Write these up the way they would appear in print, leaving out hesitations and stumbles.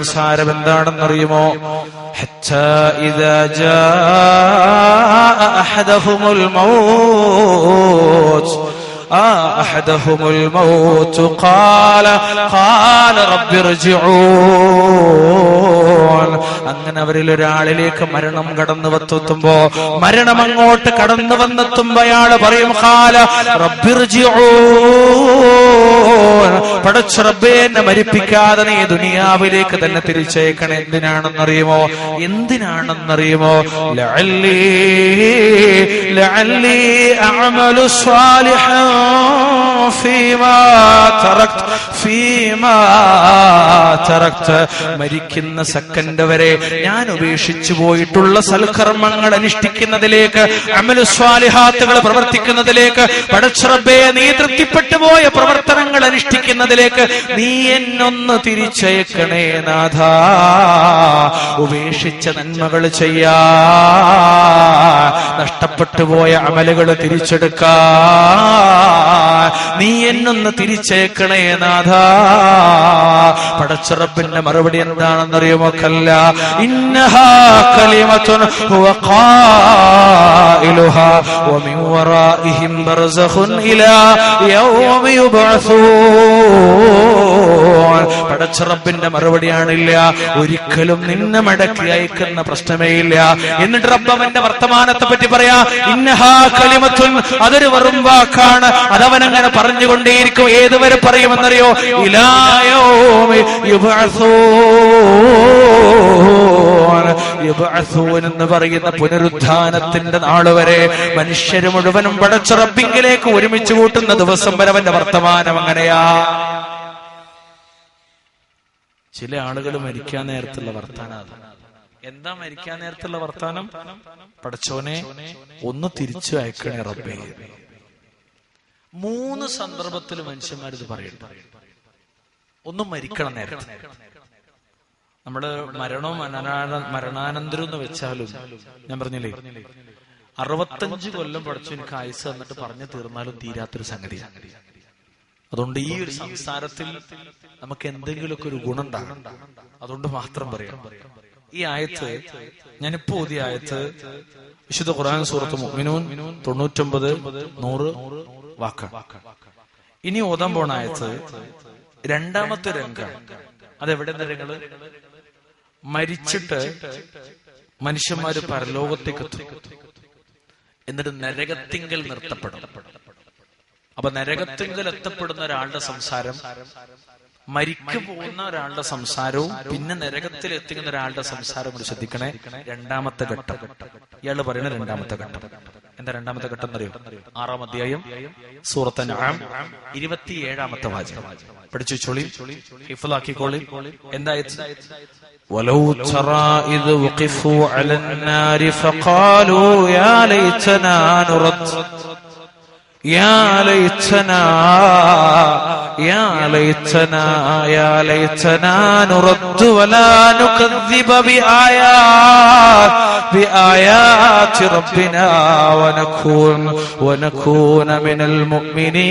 സംസാരം എന്താണെന്നറിയുമോ? ഹത്താ ഇദാ ജാ അഹദഹുമുൽ മൗത്ത് أحدهم الموت قال رب ارجعون. അങ്ങനെ അവരിൽ ഒരാളിലേക്ക് മരണം കടന്നു വന്നെത്തുമ്പോ, മരണം അങ്ങോട്ട് കടന്നു വന്നെത്തുമ്പോ അയാൾ പറയും ഖാല റബ്ബി ഇർജിഊൻ, പടച്ച റബ്ബേ എന്നെ മരിപ്പിക്കാതെ നീ ദുനിയാവിലേക്ക് തന്നെ തിരിച്ചേക്കണേ. എന്തിനാണെന്നറിയുമോ? ലഅല്ലി അഅമലു സ്വാലിഹൻ ഫീമാ തറക്ത്. മരിക്കുന്ന സെക്കൻഡ് വരെ ഞാൻ ഉപേക്ഷിച്ചു പോയിട്ടുള്ള സൽക്കർമ്മങ്ങൾ അനുഷ്ഠിക്കുന്നതിലേക്ക്, അമലു സ്വാലിഹാത്തുകൾ പ്രവർത്തിക്കുന്നതിലേക്ക്, പടച്ച റബ്ബേ നീ തൃപ്തിപ്പെട്ടു പോയ പ്രവർത്തനങ്ങൾ അനുഷ്ഠിക്കുന്നതിലേക്ക് നീ എന്നൊന്ന് തിരിച്ചയക്കണേ നാഥാ. ഉപേക്ഷിച്ച നന്മകൾ ചെയ്യാ, നഷ്ടപ്പെട്ടു പോയ അമലുകൾ തിരിച്ചെടുക്കാ നീ എന്നൊന്ന് തിരിച്ചേക്കണേ നാഥാ. പടച്ച റബ്ബിന്റെ മറുപടി എന്താണെന്നറിയുമോ? കല്ലാ ഇന്നഹാ കലിമത്തുൻ ഹുവ ഖായിലുഹാ വമിൻ വറാഇഹിം ബർസഖുൻ ഇലാ യൗമി യുബ്അസൂൻ. പടച്ച റബ്ബിന്റെ മറുപടിയാണില്ല, ഒരിക്കലും നിന്നെ മടക്കി അയക്കുന്ന പ്രശ്നമേ ഇല്ല. എന്നിട്ട് റബ്ബ് അവന്റെ വർത്തമാനത്തെ പറ്റി പറയാ, ഇന്നഹാ കലിമത്തുൻ, അതൊരു വെറും വാക്കാണ്, അതവനങ്ങനെ പറഞ്ഞുകൊണ്ടേയിരിക്കും. ഏതുവരെ പറയുമെന്നറിയോ? ഇലാ യൗമി യുബ്അസൂൻ എന്ന് പറയുന്ന പുനരുദ്ധാനത്തിന്റെ നാള് വരെ മനുഷ്യര് മുഴുവനും പടച്ച റബ്ബിങ്കിലേക്ക് ഒരുമിച്ച് കൂട്ടുന്ന ദിവസം വരെ അവന്റെ വർത്തമാനം അങ്ങനെയാ. ചില ആളുകൾ മരിക്കാൻ നേരത്തുള്ള വർത്താനം എന്താ? മരിക്കാൻ നേരത്തുള്ള വർത്താനം, പടച്ചോനെ ഒന്ന് തിരിച്ചു അയക്കണേ റബ്ബേ. 3 സന്ദർഭത്തിൽ മനുഷ്യന്മാരിത് പറയുന്നു. ഒന്നും മരിക്കണം നേരത്തെ. നമ്മള് മരണവും മരണാനന്തരം എന്ന് വെച്ചാലും, ഞാൻ പറഞ്ഞില്ലേ 65 കൊല്ലം പഠിച്ചു എനിക്ക് ആയുസ് എന്നിട്ട് പറഞ്ഞു തീർന്നാലും തീരാത്തൊരു സംഗതിയാണ്. അതുകൊണ്ട് ഈ ഒരു സംസാരത്തിൽ നമുക്ക് എന്തെങ്കിലുമൊക്കെ ഒരു ഗുണം ഉണ്ടാകും. അതുകൊണ്ട് മാത്രം പറയാം. ഈ ആയത്ത്, ഞാനിപ്പോ ഓതിയ ആയത്ത് വിശുദ്ധ ഖുർആൻ സൂറത്ത് മുഅ്മിനൂൻ 99-100 വാക്കാണ്. ഇനി ഓതാൻ പോണ ആയത്ത് രണ്ടാമത്തെ രംഗം. അതെവിടെ രംഗങ്ങള്? മരിച്ചിട്ട് മനുഷ്യന്മാര് പരലോകത്തേക്ക് എത്തും, എന്നിട്ട് നരകത്തിങ്കൽ നിർത്തപ്പെടും. അപ്പൊ നരകത്തിങ്കൽ എത്തപ്പെടുന്ന ഒരാളുടെ സംസാരം, മരിക്കു പോകുന്ന ഒരാളുടെ സംസാരവും പിന്നെ നരകത്തിൽ എത്തിക്കുന്ന ഒരാളുടെ സംസാരം കൂടി ശ്രദ്ധിക്കണേ. രണ്ടാമത്തെ ഘട്ടം ഇയാള് പറയുന്ന രണ്ടാമത്തെ ഘട്ടം. എന്താ രണ്ടാമത്തെ ഘട്ടം എന്നറിയോ? 6-ാം അധ്യായം സൂറത്ത് അൻആം 27-ാമത്തെ വാചകം പഠിച്ചു ചോളി, ഹിഫ്ളാക്കിക്കോളി. എന്താ? വലൗ തറാ ഇദ് വഖിഫു അലൻ നാരി ഫഖാലൂ യാ ലൈതനാ നുറദ് يا ليتنا نرد ولا نكذب بآيات ربنا ونكون من المؤمنين.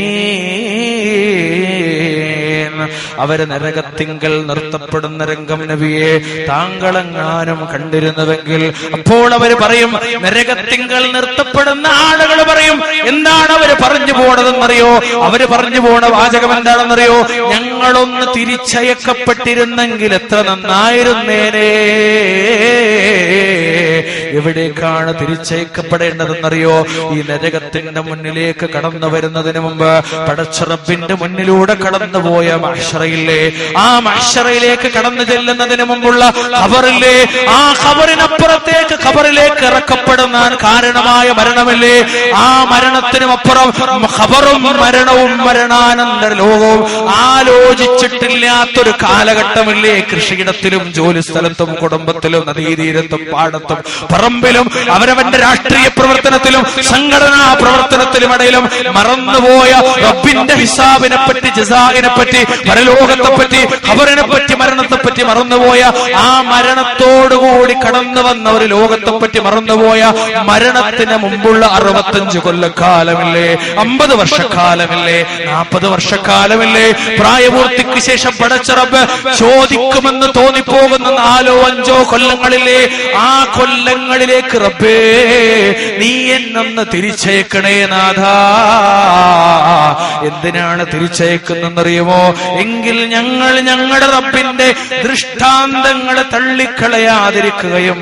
അവര് നരകത്തിങ്കൽ നിർത്തപ്പെടുന്ന രംഗം നബിയെ താങ്കളെങ്ങാനും കണ്ടിരുന്നുവെങ്കിൽ അപ്പോൾ അവര് പറയും, നരകത്തിങ്കൽ നിർത്തപ്പെടുന്ന ആളുകൾ പറയും, എന്താണ് അവര് പറഞ്ഞു പോണതെന്നറിയോ? അവര് പറഞ്ഞു പോണ വാചകം എന്താണെന്നറിയോ? ഞങ്ങളൊന്ന് തിരിച്ചയക്കപ്പെട്ടിരുന്നെങ്കിൽ എത്ര നന്നായിരുന്നേനേ. എവിടേക്കാണ് തിരിച്ചയക്കപ്പെടേണ്ടതെന്നറിയോ? ഈ നരകത്തിന്റെ മുന്നിലേക്ക് കടന്നു വരുന്നതിന് മുമ്പ് പടച്ച റബ്ബിന്റെ മുന്നിലൂടെ കടന്നുപോയ മഹ്ശറയില്ലേ, ആ മഹ്ശറയിലേക്ക് കടന്നു ചെല്ലുന്നതിന് മുമ്പുള്ള ഖബറില്ലേ, ആ ഖബറിനപ്പുറത്തേക്ക് ഖബറിലേക്ക് ഇറക്കപ്പെടുന്ന കാരണമായ മരണമില്ലേ, ആ മരണത്തിനുമപ്പുറം ഖബറും മരണവും മരണാനന്തര ലോകവും ആലോചിച്ചിട്ടില്ലാത്തൊരു കാലഘട്ടമില്ലേ? കൃഷിയിടത്തിലും ജോലി സ്ഥലത്തും കുടുംബത്തിലും നദീതീരത്തും പാടത്തും പറമ്പിലും അവരവന്റെ രാഷ്ട്രീയ പ്രവർത്തനത്തിലും സംഘടനാ പ്രവർത്തനത്തിലും ഇടയിലും മറന്നുപോയ റബ്ബിന്റെ ഹിസാബിനെ പറ്റി, ജസാഇനെ പറ്റി, പരലോകത്തെ പറ്റി, ഖബറിനെ പറ്റി, മരണത്തെ പറ്റി മറന്നുപോയ, ആ മരണത്തോടുകൂടി കടന്നു വന്ന ഒരു ലോകത്തെ പറ്റി മറന്നുപോയ, മരണത്തിന് മുമ്പുള്ള 65 കൊല്ലക്കാലമില്ലേ, 50 വർഷക്കാലമില്ലേ, 40 വർഷക്കാലമില്ലേ, പ്രായപൂർത്തിക്ക് ശേഷം പടച്ച റബ്ബ് ചോദിക്കുമെന്ന് തോന്നിപ്പോകുന്ന 4 or 5 കൊല്ലങ്ങളില്ലേ, ആ കൊല്ലങ്ങളിലേക്ക് റബ്ബേ നീ എന്നൊന്ന് തിരിച്ചയക്കണേ നാഥാ. എന്തിനാണ് തിരിച്ചയക്കുന്നറിയുമോ? എങ്കിൽ ഞങ്ങൾ ഞങ്ങളുടെ റബ്ബിന്റെ ദൃഷ്ടാന്തങ്ങൾ തള്ളിക്കളയാതിരിക്കുകയും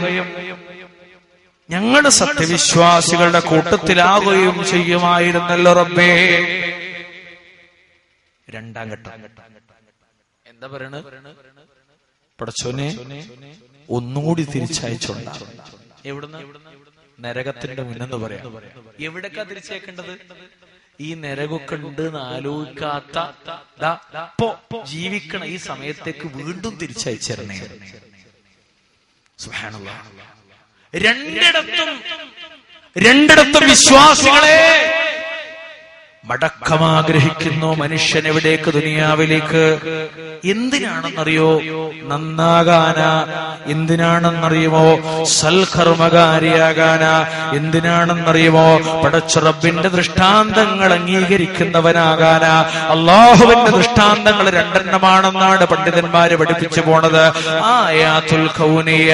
ഞങ്ങളുടെ സത്യവിശ്വാസികളുടെ കൂട്ടത്തിലാകുകയും ചെയ്യുമായിരുന്നല്ലോ റബ്ബേ. രണ്ടാം ഘട്ടം എന്താ പറയണത്? പടച്ചോനെ ഒന്നുകൂടി തിരിച്ചയച്ചുണ്ട. എവിടുന്ന്? നരകത്തിന്റെ മുന്നെന്ന് പറയാം. എവിടേക്കാ തിരിച്ചയക്കേണ്ടത്? ഈ നരകൊക്കെ ഉണ്ട് എന്ന് ആലോചിക്കാത്ത ജീവിക്കണ ഈ സമയത്തേക്ക് വീണ്ടും തിരിച്ചയച്ചേരണേ. സുബ്ഹാനല്ലാഹ്. രണ്ടിടത്തും വിശ്വാസികളെ മടക്കമാഗ്രഹിക്കുന്നു മനുഷ്യൻ. എവിടേക്ക്? ദുനിയാവിലേക്ക്. എന്തിനാണെന്നറിയോ? നന്നാകാനാ. എന്തിനാണെന്നറിയുമോ? സൽക്കർമ്മകാരിയാകാനാ. എന്തിനാണെന്നറിയുമോ? പടച്ച റബ്ബിന്റെ ദൃഷ്ടാന്തങ്ങൾ അംഗീകരിക്കുന്നവനാകാനാ. അള്ളാഹുവിന്റെ ദൃഷ്ടാന്തങ്ങൾ 2 പണ്ഡിതന്മാര് പഠിപ്പിച്ചു പോണത്. ആയാത്തുൽ കൗനിയ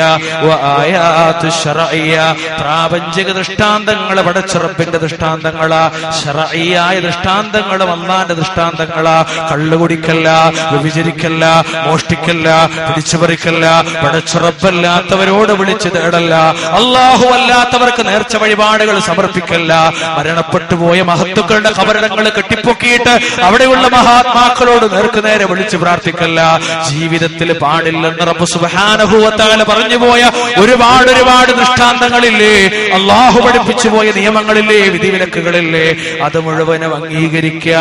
വ ആയാത്തു ശർഇയ്യ. പ്രാപഞ്ചിക ദൃഷ്ടാന്തങ്ങൾ പടച്ച റബ്ബിന്റെ ദൃഷ്ടാന്തങ്ങളാ. ശർഇയ്യായ ദൃഷ്ടാന്തങ്ങളും അല്ലാഹുവിന്റെ ദൃഷ്ടാന്തങ്ങളാ. കള്ളുകുടിക്കല്ല, വ്യഭിചരിക്കല്ല, മോഷ്ടിക്കല്ല, പിടിച്ചുപറിക്കല്ല, പടച്ച റബ്ബല്ലാത്തവരോട് വിളിച്ചു തേടല്ല, അല്ലാഹു അല്ലാത്തവർക്ക് നേർച്ച വഴിപാടുകൾ സമർപ്പിക്കല്ല, മരണപ്പെട്ടു പോയ മഹത്തുക്കളുടെ ഖബറിടങ്ങൾ കെട്ടിപ്പൊക്കിയിട്ട് അവിടെയുള്ള മഹാത്മാക്കളോട് നേർക്കുനേരെ വിളിച്ചു പ്രാർത്ഥിക്കല്ല. ജീവിതത്തിൽ പാടില്ലെന്ന് റബ്ബ് സുബ്ഹാനഹു വ തആല പറഞ്ഞു പോയ ഒരുപാട് ദൃഷ്ടാന്തങ്ങളില്ലേ, അല്ലാഹു പഠിപ്പിച്ചു പോയ നിയമങ്ങളില്ലേ, വിധിവിലക്കുകളില്ലേ, അത് മുഴുവനും അംഗീകരിക്കുക.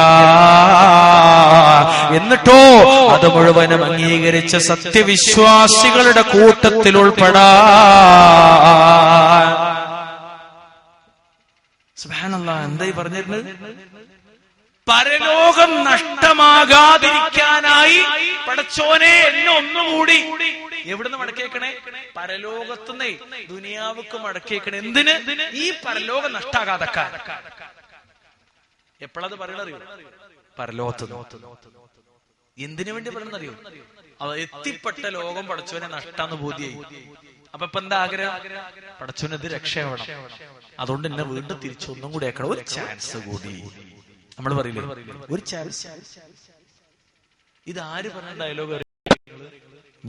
എന്നിട്ടോ അത് മുഴുവനും അംഗീകരിച്ച സത്യവിശ്വാസികളുടെ കൂട്ടത്തിൽ ഉൾപ്പെടാൻ. സുബ്ഹാനല്ലാഹ്. എന്തായി പറഞ്ഞിരുന്നത്? പരലോകം നഷ്ടമാകാതിരിക്കാനായി പടച്ചോനെ എന്നെ ഒന്നുകൂടി എവിടുന്ന് മടക്കേക്കണേ? പരലോകത്തുനിന്നേ ദുനിയാവുക്ക് മടക്കേക്കണേ. എന്തിന്? ഈ പരലോകം നഷ്ടാകാതക്കാൻ. എപ്പോഴത് പറയണറിയോ? പരലോകത്ത്. എന്തിനു വേണ്ടി പറയണറിയോ? അവ എത്തിപ്പെട്ട ലോകം പടച്ചോനെ നഷ്ടാന്ന് ബോധ്യായി. അപ്പൊ ഇപ്പൊ എന്താ ആഗ്രഹം? പടച്ചോനത് രക്ഷയാവണം. അതുകൊണ്ട് എന്നെ വീണ്ടും തിരിച്ചൊന്നും കൂടി ആക്കണം. ഒരു ചാൻസ് കൂടി. നമ്മൾ പറയില്ലേ ഒരു ചാൻസ്. ഇതാര് പറഞ്ഞ ഡയലോഗ്?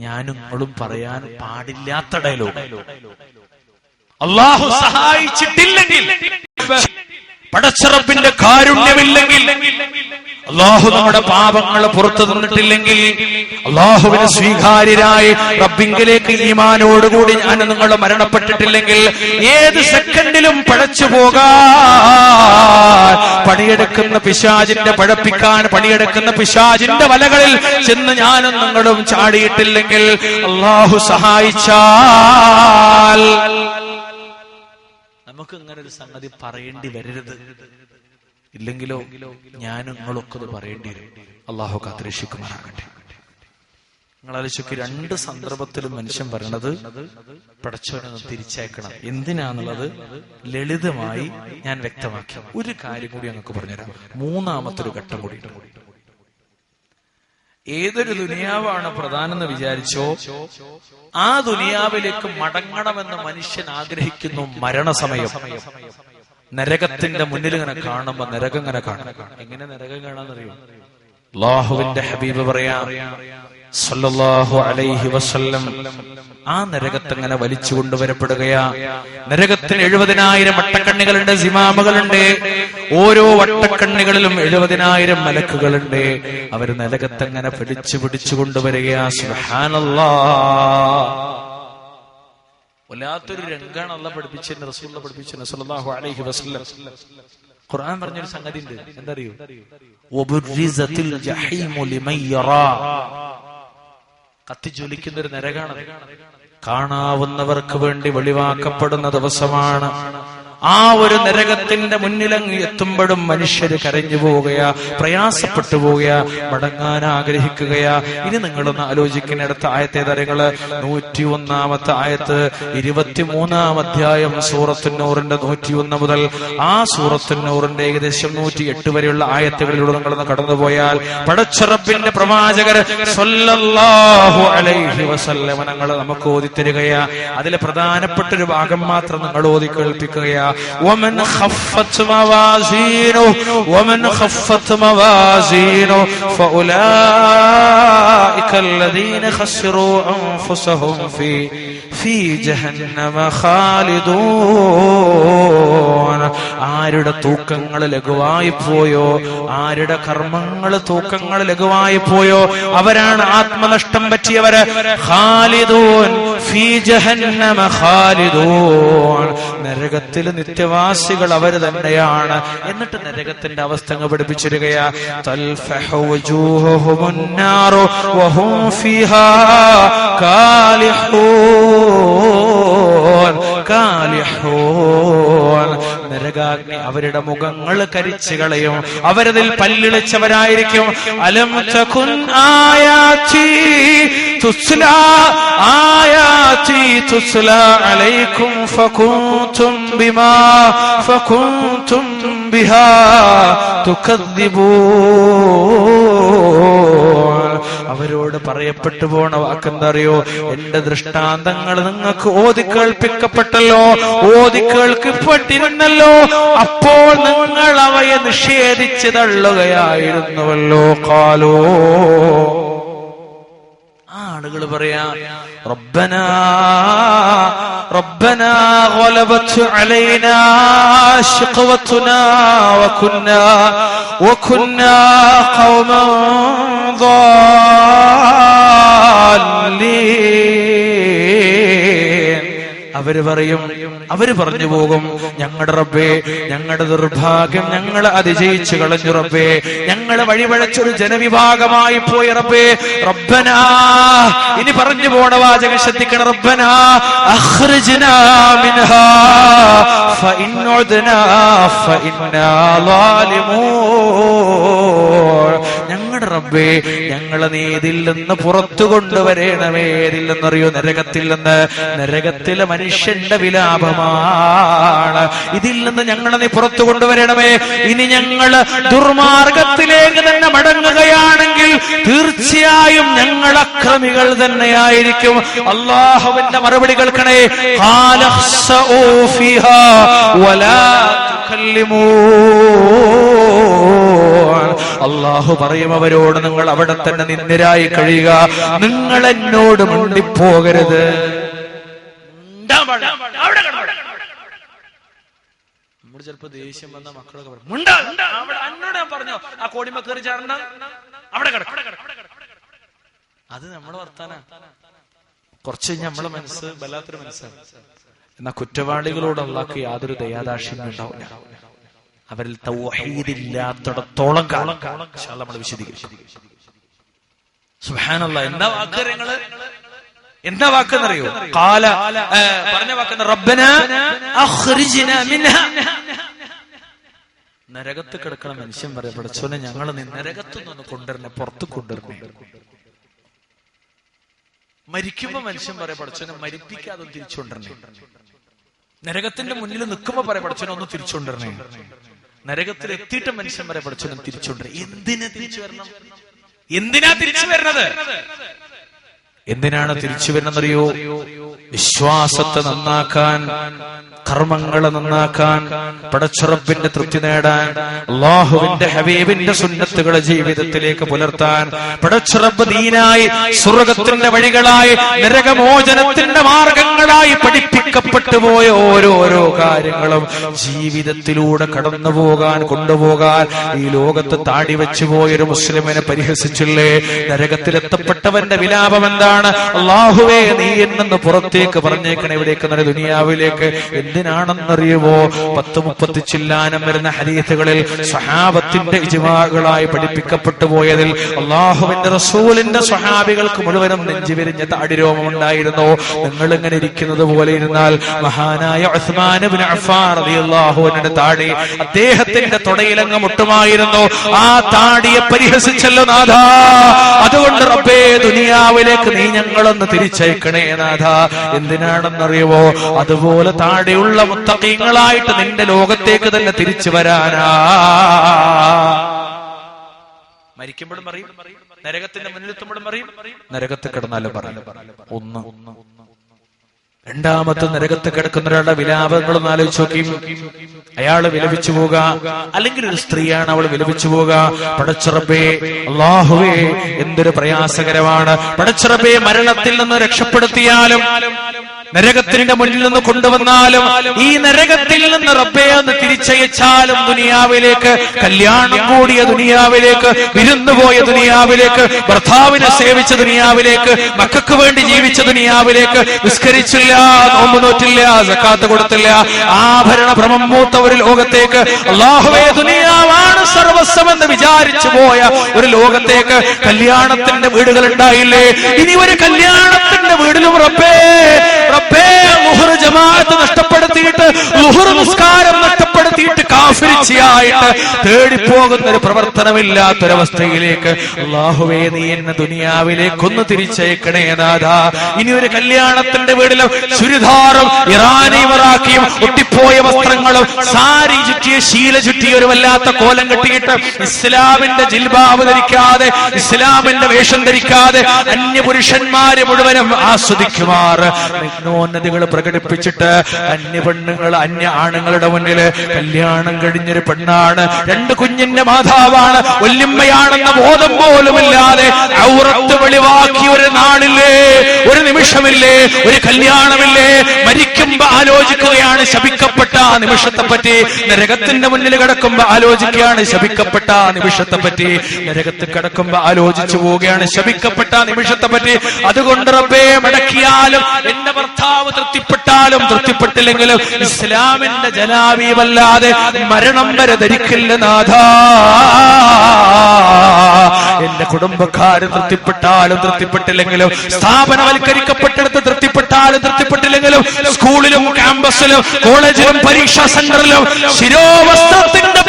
ഞാനും നിങ്ങളും പറയാൻ പാടില്ലാത്ത ഡയലോഗ്. അല്ലാഹു സഹായിച്ചിട്ടില്ലെങ്കിൽ, പടച്ച റബ്ബിന്റെ കാരുണ്യമില്ലെങ്കിൽ, അല്ലാഹു നമ്മുടെ പാപങ്ങൾ പുറത്തു തന്നിട്ടില്ലെങ്കിൽ, അല്ലാഹുവിന് സ്വീകാര്യരായി റബ്ബിങ്കിലേക്ക് ഈമാനോടുകൂടി ഞാൻ നിങ്ങൾ മരണപ്പെട്ടിട്ടില്ലെങ്കിൽ, ഏത് സെക്കൻഡിലും പഴച്ചു പോകാൻ പണിയെടുക്കുന്ന പിശാചിന്റെ പഴപ്പിക്കാൻ പണിയെടുക്കുന്ന പിശാചിന്റെ വലകളിൽ ചെന്ന് ഞാനും നിങ്ങളും ചാടിയിട്ടില്ലെങ്കിൽ, അല്ലാഹു സഹായിച്ചാൽ നമുക്ക് ഇങ്ങനെ ഒരു സംഗതി പറയേണ്ടി വരരുത്. ഇല്ലെങ്കിലോ ഞാനും നിങ്ങളൊക്കെ അത് പറയേണ്ടി വരും. അല്ലാഹു കാത്തുരക്ഷിക്കുമാറാകട്ടെ. നിങ്ങൾ ആലോചിക്ക്, 2 സന്ദർഭത്തിലും മനുഷ്യൻ പറയണത് പടച്ചവനെ തിരിച്ചയക്കണം. എന്തിനാന്നുള്ളത് ലളിതമായി ഞാൻ വ്യക്തമാക്കി. ഒരു കാര്യം കൂടി ഞങ്ങൾക്ക് പറഞ്ഞുതരാം. 3ാമത്തെ ഘട്ടം കൂടി. ഏതൊരു ദുനിയാവാണ് പ്രധാനെന്ന് വിചാരിച്ചോ, ആ ദുനിയാവിലേക്ക് മടങ്ങണമെന്ന് മനുഷ്യൻ ആഗ്രഹിക്കുന്നു. മരണസമയം നരകത്തിന്റെ മുന്നിൽ ഇങ്ങനെ കാണുമ്പോ നരകം ഇങ്ങനെ കാണും. എങ്ങനെ നരകം കാണാന്നറിയോ? അല്ലാഹുവിന്റെ ഹബീബ് പറയാ സല്ലല്ലാഹു അലൈഹി വസല്ലം, ആ നരകത്തങ്ങനെ വലിച്ചു കൊണ്ടുവരപ്പെടുകയാ. നരകത്തിന് 70,000 വട്ടക്കണ്ണികളുണ്ട്, സിമാമുകളുണ്ട്. ഓരോ വട്ടക്കണ്ണികളിലും 70,000 മലക്കുകളുണ്ട്. അവർ നരകത്തങ്ങനെ പിടിച്ചു കൊണ്ടുവരികയാ. സുബ്ഹാനല്ലാഹ്. വല്ലാത്തൊരു രംഗാണ് അല്ലാഹു പഠിപ്പിച്ചത്, റസൂലുള്ളാഹി പഠിപ്പിച്ചത് സല്ലല്ലാഹു അലൈഹി വസല്ലം. ഖുർആൻ പറഞ്ഞൊരു സംഗതി ഉണ്ട്. എന്താ അറിയോ? വബുർരിസത്തിൽ ജഹീമു ലിമൻ യറാ. കത്തിജ്വലിക്കുന്ന ഒരു നരകാണ്. കാണാവുന്നവർക്ക് വേണ്ടി വെളിവാക്കപ്പെടുന്ന ദിവസമാണ്. ആ ഒരു നരകത്തിന്റെ മുന്നിലങ്ങ് എത്തുമ്പോഴും മനുഷ്യര് കരഞ്ഞു പോവുകയാ, പ്രയാസപ്പെട്ടു പോവുകയാ, മടങ്ങാൻ ആഗ്രഹിക്കുകയാ. ഇനി നിങ്ങളൊന്ന് ആലോചിക്കുന്നിടത്ത ആയത്തെ തരങ്ങള് 101 ആയത്ത്, 23 അധ്യായം സൂറത്തുന്നൂറിന്റെ 101 മുതൽ ആ സൂറത്തുന്നൂറിന്റെ ഏകദേശം 108 വരെയുള്ള ആയത്തുകളിലൂടെ നിങ്ങളൊന്ന് കടന്നുപോയാൽ പടച്ച റബ്ബിന്റെ പ്രവാചകർ സ്വല്ലല്ലാഹു അലൈഹി വസല്ലം ഞങ്ങൾ നമുക്ക് ഓതിത്തരികയാ. അതിലെ പ്രധാനപ്പെട്ട ഒരു ഭാഗം മാത്രം നിങ്ങൾ ഓതി കേൾപ്പിക്കുകയാ. ومن خفت موازينه فأولئك الذين خسروا أنفسهم في جهنم خالدون. ആരുടെ തൂക്കങ്ങൾ ലഘുവായി പോയോ, ആരുടെ കർമ്മങ്ങൾ തൂക്കങ്ങൾ ലഘുവായി പോയോ അവരാണ് ആത്മനഷ്ടം പറ്റിയവര്. ഖാലിദൂൻ ഫീ ജഹന്നമ ഖാലിദൂൻ, നരകത്തിൽ നിത്യവാസികൾ അവര് തന്നെയാണ്. എന്നിട്ട് നരകത്തിന്റെ അവസ്ഥ അങ്ങ് പഠിപ്പിച്ചിരികയാ. തൽഫഹു വജൂഹുഹുമുൻ നാറു വഹും ഫീഹാ കാലിഹൂൻ. നരകാഗ്നി അവരുടെ മുഖങ്ങൾ കരിച്ചു കളയും, അവരതിൽ പല്ലിളിച്ചവരായിരിക്കും. അലം തകുൻ ആയാതി തുസ്ലാ അലൈക്കും ഫകുൻതും ബിഹാ തുകദ്ദിബൂൻ. അവരോട് പറയപ്പെട്ടു പോണ വാക്കെന്തറിയോ? എന്റെ ദൃഷ്ടാന്തങ്ങൾ നിങ്ങൾക്ക് ഓതിക്കേൾപ്പിക്കപ്പെട്ടല്ലോ, ഓതിക്കേൾക്കപ്പെട്ടിരുന്നല്ലോ, അപ്പോൾ നിങ്ങൾ അവയെ നിഷേധിച്ച് തള്ളുകയായിരുന്നുവല്ലോ. ഖാലൂ, ആളുകൾ പറയാ, റബ്ബനാ ഗലബത് അലൈനാ ശഖവതുനാ വകുന്നാ ഖൗമൻ ضالين. അവര് പറഞ്ഞു പോകും, ഞങ്ങളുടെ റബ്ബേ, ഞങ്ങളുടെ ദുർഭാഗ്യം ഞങ്ങളെ അതിജയിച്ചു കളഞ്ഞു റബ്ബേ, ഞങ്ങളെ വഴിപഴച്ചൊരു ജനവിഭാഗമായി പോയി റബ്ബേ. റബ്ബനാ, ഇനി പറഞ്ഞു പോണ വാചകം ശ്രദ്ധിക്കണം. റബ്ബനാ അഖ്രിജ്നാ മിൻഹാ ഫഇൻ ഉദ്നാ ഫഇന്നാ ളാലിമൂൻ. ഞങ്ങളുടെ റബ്ബേ, ഞങ്ങളെ നീ ഇതിൽ നിന്ന് പുറത്തു കൊണ്ടുവരേണമേ. ഇതിൽ നിന്നറിയോ? നരകത്തിൽ നിന്ന്. നരകത്തിലെ മനുഷ്യന്റെ വിലാപമാണ്. ഇതിൽ നിന്ന് ഞങ്ങളെ നീ പുറത്തു കൊണ്ടുവരണമേ. ഇനി ഞങ്ങൾ ദുർമാർഗത്തിലേക്ക് തന്നെ മടങ്ങുകയാണെങ്കിൽ തീർച്ചയായും ഞങ്ങൾ അക്രമികൾ തന്നെയായിരിക്കും. അല്ലാഹുവിന്റെ മറുപടി കേൾക്കണേ. ഖാലഖ്സഊ ഫീഹാ വലാ തുകല്ലിമൂൻ. അല്ലാഹു പറയും അവരോട്, നിങ്ങൾ അവിടെ തന്നെ നിന്ദരായി കഴിയുക, നിങ്ങൾ എന്നോട് മുണ്ടിപ്പോകരുത്. നമ്മൾ ചിലപ്പോ ദേഷ്യം വന്ന മക്കളൊക്കെ പറയും, എന്നോട് ഞാൻ പറഞ്ഞോ ആ കോടിമ കയറി ചേർന്ന അവിടെ കിടക്കും. അത് നമ്മളെ വർത്താന. കുറച്ച് നമ്മളെ മനസ്സ് വല്ലാത്തൊരു മനസ്സാണ്. എന്നാ കുറ്റവാളികളോട് അല്ലാഹ്ക്ക് യാതൊരു ദയാദാക്ഷിണ്യം ഉണ്ടാവില്ല. അവരിൽ തൗഹീദില്ലാത്തിടത്തോളം കാലം നമ്മൾ വിശദീകരിക്കും. സുബ്ഹാനല്ലാഹ്. എന്താ വാക്കെന്നറിയോ? ഖാല, പറഞ്ഞ വാക്കെന്ന റബ്ബനാ അഖ്രിജ്നാ മിൻഹാ. നരകത്ത് കിടക്കണ മനുഷ്യൻ പറയാ, പടച്ചോനെ ഞങ്ങൾ നരകത്തുനിന്ന് കൊണ്ടുവരണേ, പുറത്ത് കൊണ്ടുവരണേ. മരിക്കുമ്പോ മനുഷ്യൻ പറയാ, പടച്ചോനെ മരിപ്പിക്കാതെ തിരിച്ചുകൊണ്ടിരണേ. നരകത്തിന്റെ മുന്നിൽ നിൽക്കുമ്പോ പറയാ, പടച്ചോനെ ഒന്ന് തിരിച്ചുകൊണ്ടിരണേ. നരകത്തിൽ എത്തിയിട്ട് മനുഷ്യൻ പറയാ, പടച്ചോനെ തിരിച്ചുകൊണ്ടിരണേ. എന്തിനാ തിരിച്ചു വരണം? എന്തിനാ തിരിച്ചു വരണത്? എന്തിനാണ് തിരിച്ചു വരുന്നറിയോ? വിശ്വാസത്തെ നന്നാക്കാൻ, കർമ്മങ്ങളെ നന്നാക്കാൻ, പടച്ചറബിന്റെ തൃപ്തി നേടാൻ, അല്ലാഹുവിന്റെ ഹബീബിന്റെ സുന്നത്തുകളെ ജീവിതത്തിലേക്ക് പുലർത്താൻ, പടച്ചറബ് ദീനായി സ്വർഗ്ഗത്തിന്റെ വഴികളായി നരകമോചനത്തിന്റെ മാർഗങ്ങളായി പഠിപ്പിക്കപ്പെട്ടു പോയ ഓരോരോ കാര്യങ്ങളും ജീവിതത്തിലൂടെ കടന്നു പോകാൻ, കൊണ്ടുപോകാൻ ഈ ലോകത്ത് താടി വെച്ചു പോയൊരു മുസ്ലിമിനെ പരിഹസിച്ചില്ലേ? നരകത്തിലെത്തപ്പെട്ടവന്റെ വിലാപം എന്താണ്? അല്ലാഹുവേ, നീ എന്നു പുറത്തേക്ക് പറഞ്ഞേക്കണേ. എവിടേക്ക്? ദുനിയാവിലേക്ക്. എന്തിനാണെന്നറിയുമോ? 10-30 ചില്ലാനം വരുന്ന ഹദീസുകളിൽ സ്വഹാബത്തിന്റെ ഇജ്മാഅുകളായി പഠിപ്പിക്കപ്പെട്ടു പോയതിൽ അല്ലാഹുവിന്റെ റസൂലിന്റെ സ്വഹാബികൾക്ക് മുഴുവനും നെഞ്ചുവിരിഞ്ഞ താടിരോമം ഉണ്ടായിരുന്നു. നിങ്ങൾ ഇങ്ങനെ ഇരിക്കുന്നത് പോലെ ഇരുന്നാൽ മഹാനായ ഉസ്മാൻ ഇബ്നു അഫ്ഫാൻ റളിയല്ലാഹു അൻഹുവിന്റെ താടി അദ്ദേഹത്തിന്റെ തുടയിലങ്ങ് മുട്ടുമായിരുന്നു. ആ താടിയെ പരിഹസിച്ചല്ലോ നാഥാ, അതുകൊണ്ട് റബ്ബേ ദുനിയാവിലേക്ക് നീ ഞങ്ങളൊന്ന് തിരിച്ചയക്കണേ നാഥാ. എന്തിനാണെന്നറിയുമോ? അതുപോലെ താടിയുള്ള മുത്തഖീങ്ങളായിട്ട് നിന്റെ ലോകത്തേക്ക് തന്നെ തിരിച്ചു വരാനാ. മരിക്കുമ്പോഴും പറയും, നരകത്തിന്റെ മുന്നിലെത്തുമ്പോഴും പറയും, നരകത്തിൽ കിടന്നാലും പറയും. ഒന്ന്. രണ്ടാമത്തെ, നരകത്ത് കിടക്കുന്ന ഒരാളുടെ വിലാപങ്ങളൊന്നും ആലോചിച്ച് നോക്കിയും അയാള് വിലപിച്ചു പോവുക, അല്ലെങ്കിൽ ഒരു സ്ത്രീയാണ് അവൾ വിലപിച്ചു പോവുക. പടച്ചറബേ അല്ലാഹുവേ എന്തൊരു പ്രയാസകരമാണ്. പടച്ചറബേ മരണത്തിൽ നിന്ന് രക്ഷപ്പെടുത്തിയാലും നരകത്തിന്റെ മുന്നിൽ നിന്ന് കൊണ്ടുവന്നാലും ഈ നരകത്തിൽ നിന്ന് റബ്ബേ എന്ന് തിരിച്ചയച്ചാലും ദുനിയാവിലേക്ക്, കല്യാണം കൂടിയ ദുനിയാവിലേക്ക്, വിരുന്നുപോയ ദുനിയാവിലേക്ക്, ഭർത്താവിനെ സേവിച്ച ദുനിയാവിലേക്ക്, മക്കൾക്ക് വേണ്ടി ജീവിച്ച ദുനിയാവിലേക്ക്, നിസ്കരിച്ചില്ല, നോമ്പ് നോറ്റില്ല, സക്കാത്ത് കൊടുത്തില്ല, ആഭരണ ഭ്രമം മൂത്ത ഒരു ലോകത്തേക്ക്, അല്ലാഹുവേ ദുനിയാവാണ് സർവസ്വമെന്ന് വിചാരിച്ചു പോയ ഒരു ലോകത്തേക്ക് കല്യാണത്തിന്റെ വീടുകൾ ഉണ്ടായില്ലേ? ഇനി ഒരു കല്യാണത്തിന്റെ വീടിലും റബ്ബേ ളുഹർ ജമാഅത്ത് നഷ്ടപ്പെടുത്തിയിട്ട്, ളുഹർ നിസ്കാരം നഷ്ടപ്പെടുത്തിയിട്ട് കാഫിരിച്ചിയായിട്ട് തേടിപ്പോകുന്ന ഒരു പ്രവർത്തനമില്ലാത്തൊരവസ്ഥയിലേക്ക് അല്ലാഹുവേ നീ എന്നെ ദുനിയാവിലേക്കൊന്ന് തിരിച്ചയക്കണേ നാഥാ. ഇനി ഒരു കല്യാണത്തിന്റെ വീടിലും ചുരിദാറും ഇറാനി വറാക്കിയും ഒട്ടിപ്പോയ വസ്ത്രങ്ങളും സാരി ചുറ്റിയ ശീല ചുറ്റിയ ഒരു വല്ലാത്ത കോലം കെട്ടിയിട്ട് ഇസ്ലാമിന്റെ ജിൽബാബ് ധരിക്കാതെ, ഇസ്ലാമിന്റെ വേഷം ധരിക്കാതെ അന്യപുരുഷന്മാരെ മുഴുവനും ആസ്വദിക്കുമാർ നിഗ്നോന്നതികൾ പ്രകടിപ്പിച്ചിട്ട് അന്യപെണ്ണുങ്ങൾ, അന്യ ആണുങ്ങളുടെ മുന്നിൽ കല്യാണം കഴിഞ്ഞൊരു പെണ്ണാണ്, 2 കുഞ്ഞിന്റെ മാതാവാണ്, വല്യമ്മയാണെന്ന ബോധം പോലുമില്ലാതെ ഔറത്ത് വെളിവാക്കിയ ഒരു നാളില്ലേ, ഒരു നിമിഷമില്ലേ, ഒരു കല്യാണമില്ലേ? മരിക്കുമ്പോ ആലോചിക്കുകയാണ് ശപിക്കപ്പെട്ട ആ നിമിഷത്തെ പറ്റി. നരകത്തിന്റെ മുന്നിൽ കിടക്കുമ്പോ ആലോചിക്കുകയാണ് ശപിക്കപ്പെട്ട ആ നിമിഷത്തെ പറ്റി. നരകത്തിൽ കിടക്കുമ്പോ ആലോചിച്ചു പോവുകയാണ് ശപിക്കപ്പെട്ട ആ നിമിഷത്തെ പറ്റി. അതുകൊണ്ട് റബ്ബേ മടക്കിയാലും എന്റെ ഭർത്താവ് തൃപ്തിപ്പെട്ടാലും തൃപ്തിപ്പെട്ടില്ലെങ്കിലും ഇസ്ലാമിന്റെ ജനാവീവല്ലാതെ മരണം വരെ ധരിക്കില്ല നാഥാ. എന്റെ കുടുംബക്കാര് തൃപ്തിപ്പെട്ടാലും തൃപ്തിപ്പെട്ടില്ലെങ്കിലും, സ്ഥാപനവൽക്കരിക്കപ്പെട്ടെടുത്ത് തൃപ്തിപ്പെട്ടാലും തൃപ്തിപ്പെട്ടില്ലെങ്കിലും, സ്കൂളിലും ക്യാമ്പസിലും കോളേജിലും പരീക്ഷാ സെന്ററിലും ശിരോവസ്ത്രത്തിന്റെ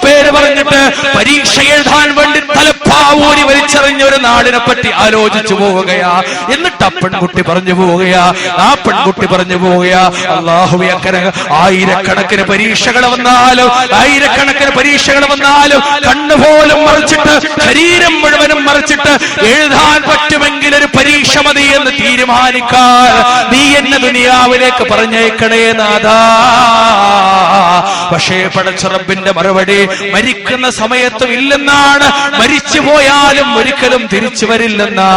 പേര് പറഞ്ഞിട്ട് പരീക്ഷ എഴുതാൻ വേണ്ടി തലപ്പാവൂരി വലിച്ചെറിഞ്ഞ ഒരു നാടിനെ പറ്റി ആലോചിച്ചു പോവുകയാ. എന്നിട്ട് ആ പെൺകുട്ടി പറഞ്ഞു പോവുകയാ, ആ പെൺകുട്ടി പറഞ്ഞു പോവുകയാ, അല്ലാഹുവേ ആയിരക്കണക്കിന് പരീക്ഷകൾ വന്നാലും കണ്ണുപോലും മറിച്ചിട്ട്, ശരീരം മുഴുവനും മറിച്ചിട്ട് എഴുതാൻ പറ്റുമെങ്കിൽ ഒരു പരീക്ഷ മതി എന്ന് തീരുമാനിക്കാൻ നീ എന്നെ ദുനിയാവിലേക്ക് പറഞ്ഞേക്കണേ നാഥാ. പക്ഷേ പടച്ച റബ്ബിന്റെ മറുപടി മരിക്കുന്ന സമയത്തും ഇല്ലെന്നാണ്, മരിച്ചു പോയാലും ഒരിക്കലും തിരിച്ചു വരില്ലെന്നാ.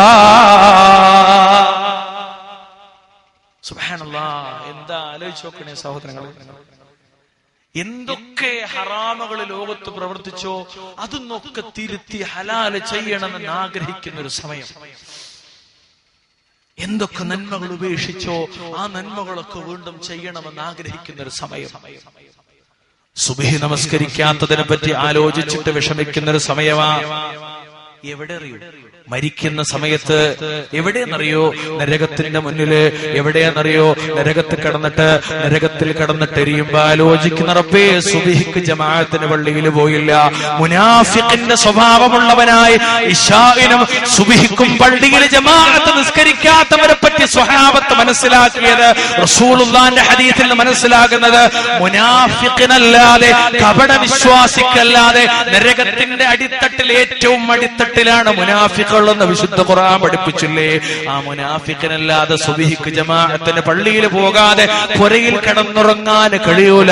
സുബ്ഹാനല്ലാഹ്, എന്താ ആലോചിച്ച് നോക്കണേ സഹോദരങ്ങളെ. എന്തൊക്കെ ഹറാമുകൾ ലോകത്ത് പ്രവർത്തിച്ചോ അതൊന്നൊക്കെ തിരുത്തി ഹലാല് ചെയ്യണമെന്ന് ആഗ്രഹിക്കുന്ന ഒരു സമയം. എന്തൊക്കെ നന്മകൾ ഉപേക്ഷിച്ചോ ആ നന്മകളൊക്കെ വീണ്ടും ചെയ്യണമെന്ന് ആഗ്രഹിക്കുന്ന ഒരു സമയം. സുബ്ഹി നമസ്കരിക്കാത്തതിനെ പറ്റി ആലോചിച്ചിട്ട് വിഷമിക്കുന്ന ഒരു സമയമാ. എവിടെ അറിയൂ? മരിക്കുന്ന സമയത്ത്. എവിടെയെന്നറിയോ? നരകത്തിന്റെ മുന്നില്. എവിടെയെന്നറിയോ? നരകത്തിൽ കിടന്നിട്ട് എരിയുമ്പോ ആലോചിക്കുന്ന റബ്ബേ സുബ്ഹിക്ക് ജമാഅത്തിന് പള്ളിയിൽ പോയില്ല. മുനാഫിഖിന്റെ സ്വഭാവമുള്ളവനായി ഇശാഇനും സുബ്ഹിക്കും പള്ളിയിൽ ജമാഅത്ത് നിസ്കരിക്കാത്തവരെ പറ്റി സ്വഹാബത്ത് മനസ്സിലാക്കിയത്, റസൂലുള്ളാഹിന്റെ ഹദീസിൽ നിന്ന് മനസ്സിലാകുന്നത്, മുനാഫിഖിനല്ലാതെ, കപട വിശ്വാസിക്കല്ലാതെ നരകത്തിന്റെ അടിത്തട്ടിൽ ഏറ്റവും അടിത്തട്ടിലാണ് മുനാഫിഖ് എന്ന് വിശുദ്ധ ഖുർആൻ പഠിപ്പിച്ചില്ലേ? ആ മുനാഫിഖിനല്ലാതെ സുബ്ഹിക്ക് ജമാഅത്തിന് പള്ളിയിൽ പോകാതെ പുരയിൽ കിടന്നുറങ്ങാൻ കഴിയൂല.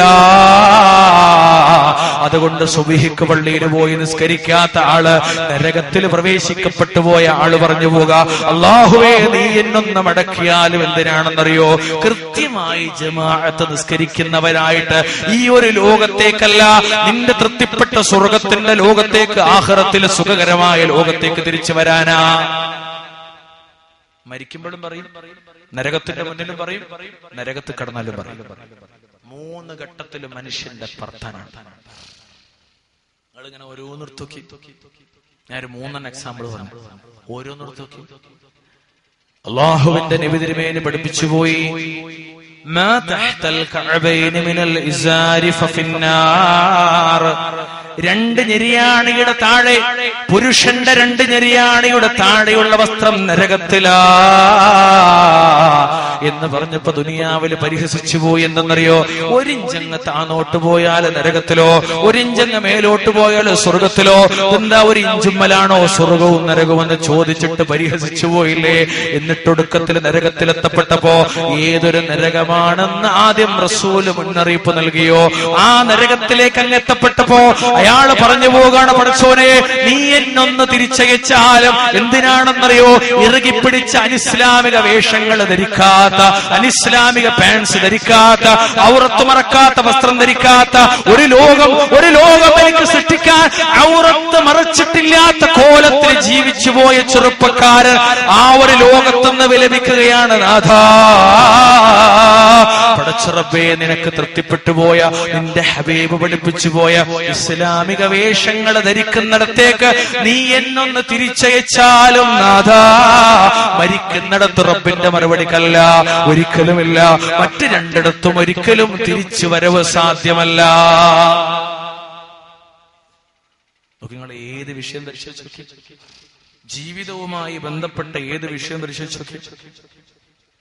അതുകൊണ്ട് സുബ്ഹിക്ക് പള്ളിയിൽ പോയി നിസ്കരിക്കാത്ത ആള്, നരകത്തിൽ പ്രവേശിക്കപ്പെട്ടു പോയ ആള് പറഞ്ഞു പോക, അല്ലാഹുവേ നീ എന്നൊന്ന് മടക്കിയാലും എന്തിനാണെന്നറിയോ? കൃത്യമായി ജമാഅത്ത് നിസ്കരിക്കുന്നവരായിട്ട് ഈ ഒരു ലോകത്തേക്കല്ല, നിന്റെ തൃപ്തിപ്പെട്ട സ്വർഗത്തിന്റെ ലോകത്തേക്ക്, ആഖിറത്തിലെ സുഖകരമായ ലോകത്തേക്ക് തിരിച്ചു വരാനാ. മരിക്കുമ്പോഴും പറയും, നരകത്തിന്റെ മുന്നിലും പറയും, നരകത്ത് കടന്നാലും പറയും. 3 ഘട്ടത്തിലും മനുഷ്യന്റെ പ്രവർത്തനമാണ്. നിങ്ങളിങ്ങനെ ഓരോന്നിർത്തോക്കി, ഞാനൊരു 3 എക്സാമ്പിൾ പറഞ്ഞു. ഓരോന്നിർത്തോക്കി. അള്ളാഹുവിന്റെ നബി തിരുമേനി പഠിപ്പിച്ചുപോയി, മാ തഹ്തൽ കഅബൈനി മിനൽ ഇസാരി ഫഫിന്നാർ. 2 ഞെരിയാണിയുടെ താഴെ, പുരുഷന്റെ 2 ഞെരിയാണിയുടെ താഴെയുള്ള വസ്ത്രം നരകത്തിലാ എന്ന് പറഞ്ഞപ്പോ ദുനിയാവിൽ പരിഹസിച്ചു പോയി. എന്തെന്നറിയോ? 1 ഇഞ്ചങ്ങ് താന്നോട്ട് പോയാൽ നരകത്തിലോ, 1 ഇഞ്ചങ്ങ് മേലോട്ട് പോയാൽ സ്വർഗത്തിലോ. എന്താ 1 ഇഞ്ചുമ്മലാണോ സ്വർഗവും നരകവും എന്ന് ചോദിച്ചിട്ട് പരിഹസിച്ചു പോയില്ലേ? എന്നിട്ടൊടുക്കത്തിൽ നരകത്തിലെത്തപ്പെട്ടപ്പോ ഏതൊരു നരകമാണെന്ന് ആദ്യം റസൂല് മുന്നറിയിപ്പ് നൽകിയോ, ആ നരകത്തിലേക്ക് അങ്ങ് എത്തപ്പെട്ടപ്പോ അയാള് പറഞ്ഞു പോകാണ്, പടച്ചോനെ നീ എന്നൊന്ന് തിരിച്ചയച്ചാലും. എന്തിനാണെന്നറിയോ? ഇറുകിപ്പിടിച്ച അനിസ്ലാമിക വേഷങ്ങൾ ധരിക്കാത്ത, അനിസ്ലാമിക പാൻസ് ധരിക്കാത്ത, ഔറത്ത് മറക്കാത്ത വസ്ത്രം ധരിക്കാത്ത ഒരു ലോകം എനിക്ക് സൃഷ്ടിക്കാൻ ഔറത്ത് മറച്ചിട്ടില്ലാത്ത കോലത്തിൽ ജീവിച്ചു പോയ ചെറുപ്പക്കാരൻ ആ ഒരു ലോകത്തുനിന്ന് വിലപിക്കുകയാണ്. നാഥാ, പടച്ചറബ്ബേ, നിനക്ക് തൃപ്തിപ്പെട്ടു പോയ, നിന്റെ ഹബീബ് പഠിപ്പിച്ചു പോയ ഇസ്ലാമിക വേഷങ്ങൾ ധരിക്കുന്നിടത്തേക്ക് നീ എന്നൊന്ന് തിരിച്ചയച്ചാലും നാഥാ, മരിക്കുന്നിടത്ത് റബ്ബിന്റെ മറുപടിക്കല്ല, ഒരിക്കലുമില്ല. മറ്റ് 2ഇടത്തും ഒരിക്കലും തിരിച്ചു വരവ് സാധ്യമല്ല. നിങ്ങൾ ഏത് വിഷയം ദർശിച്ചു, ജീവിതവുമായി ബന്ധപ്പെട്ട ഏത് വിഷയം ദർശിച്ചു,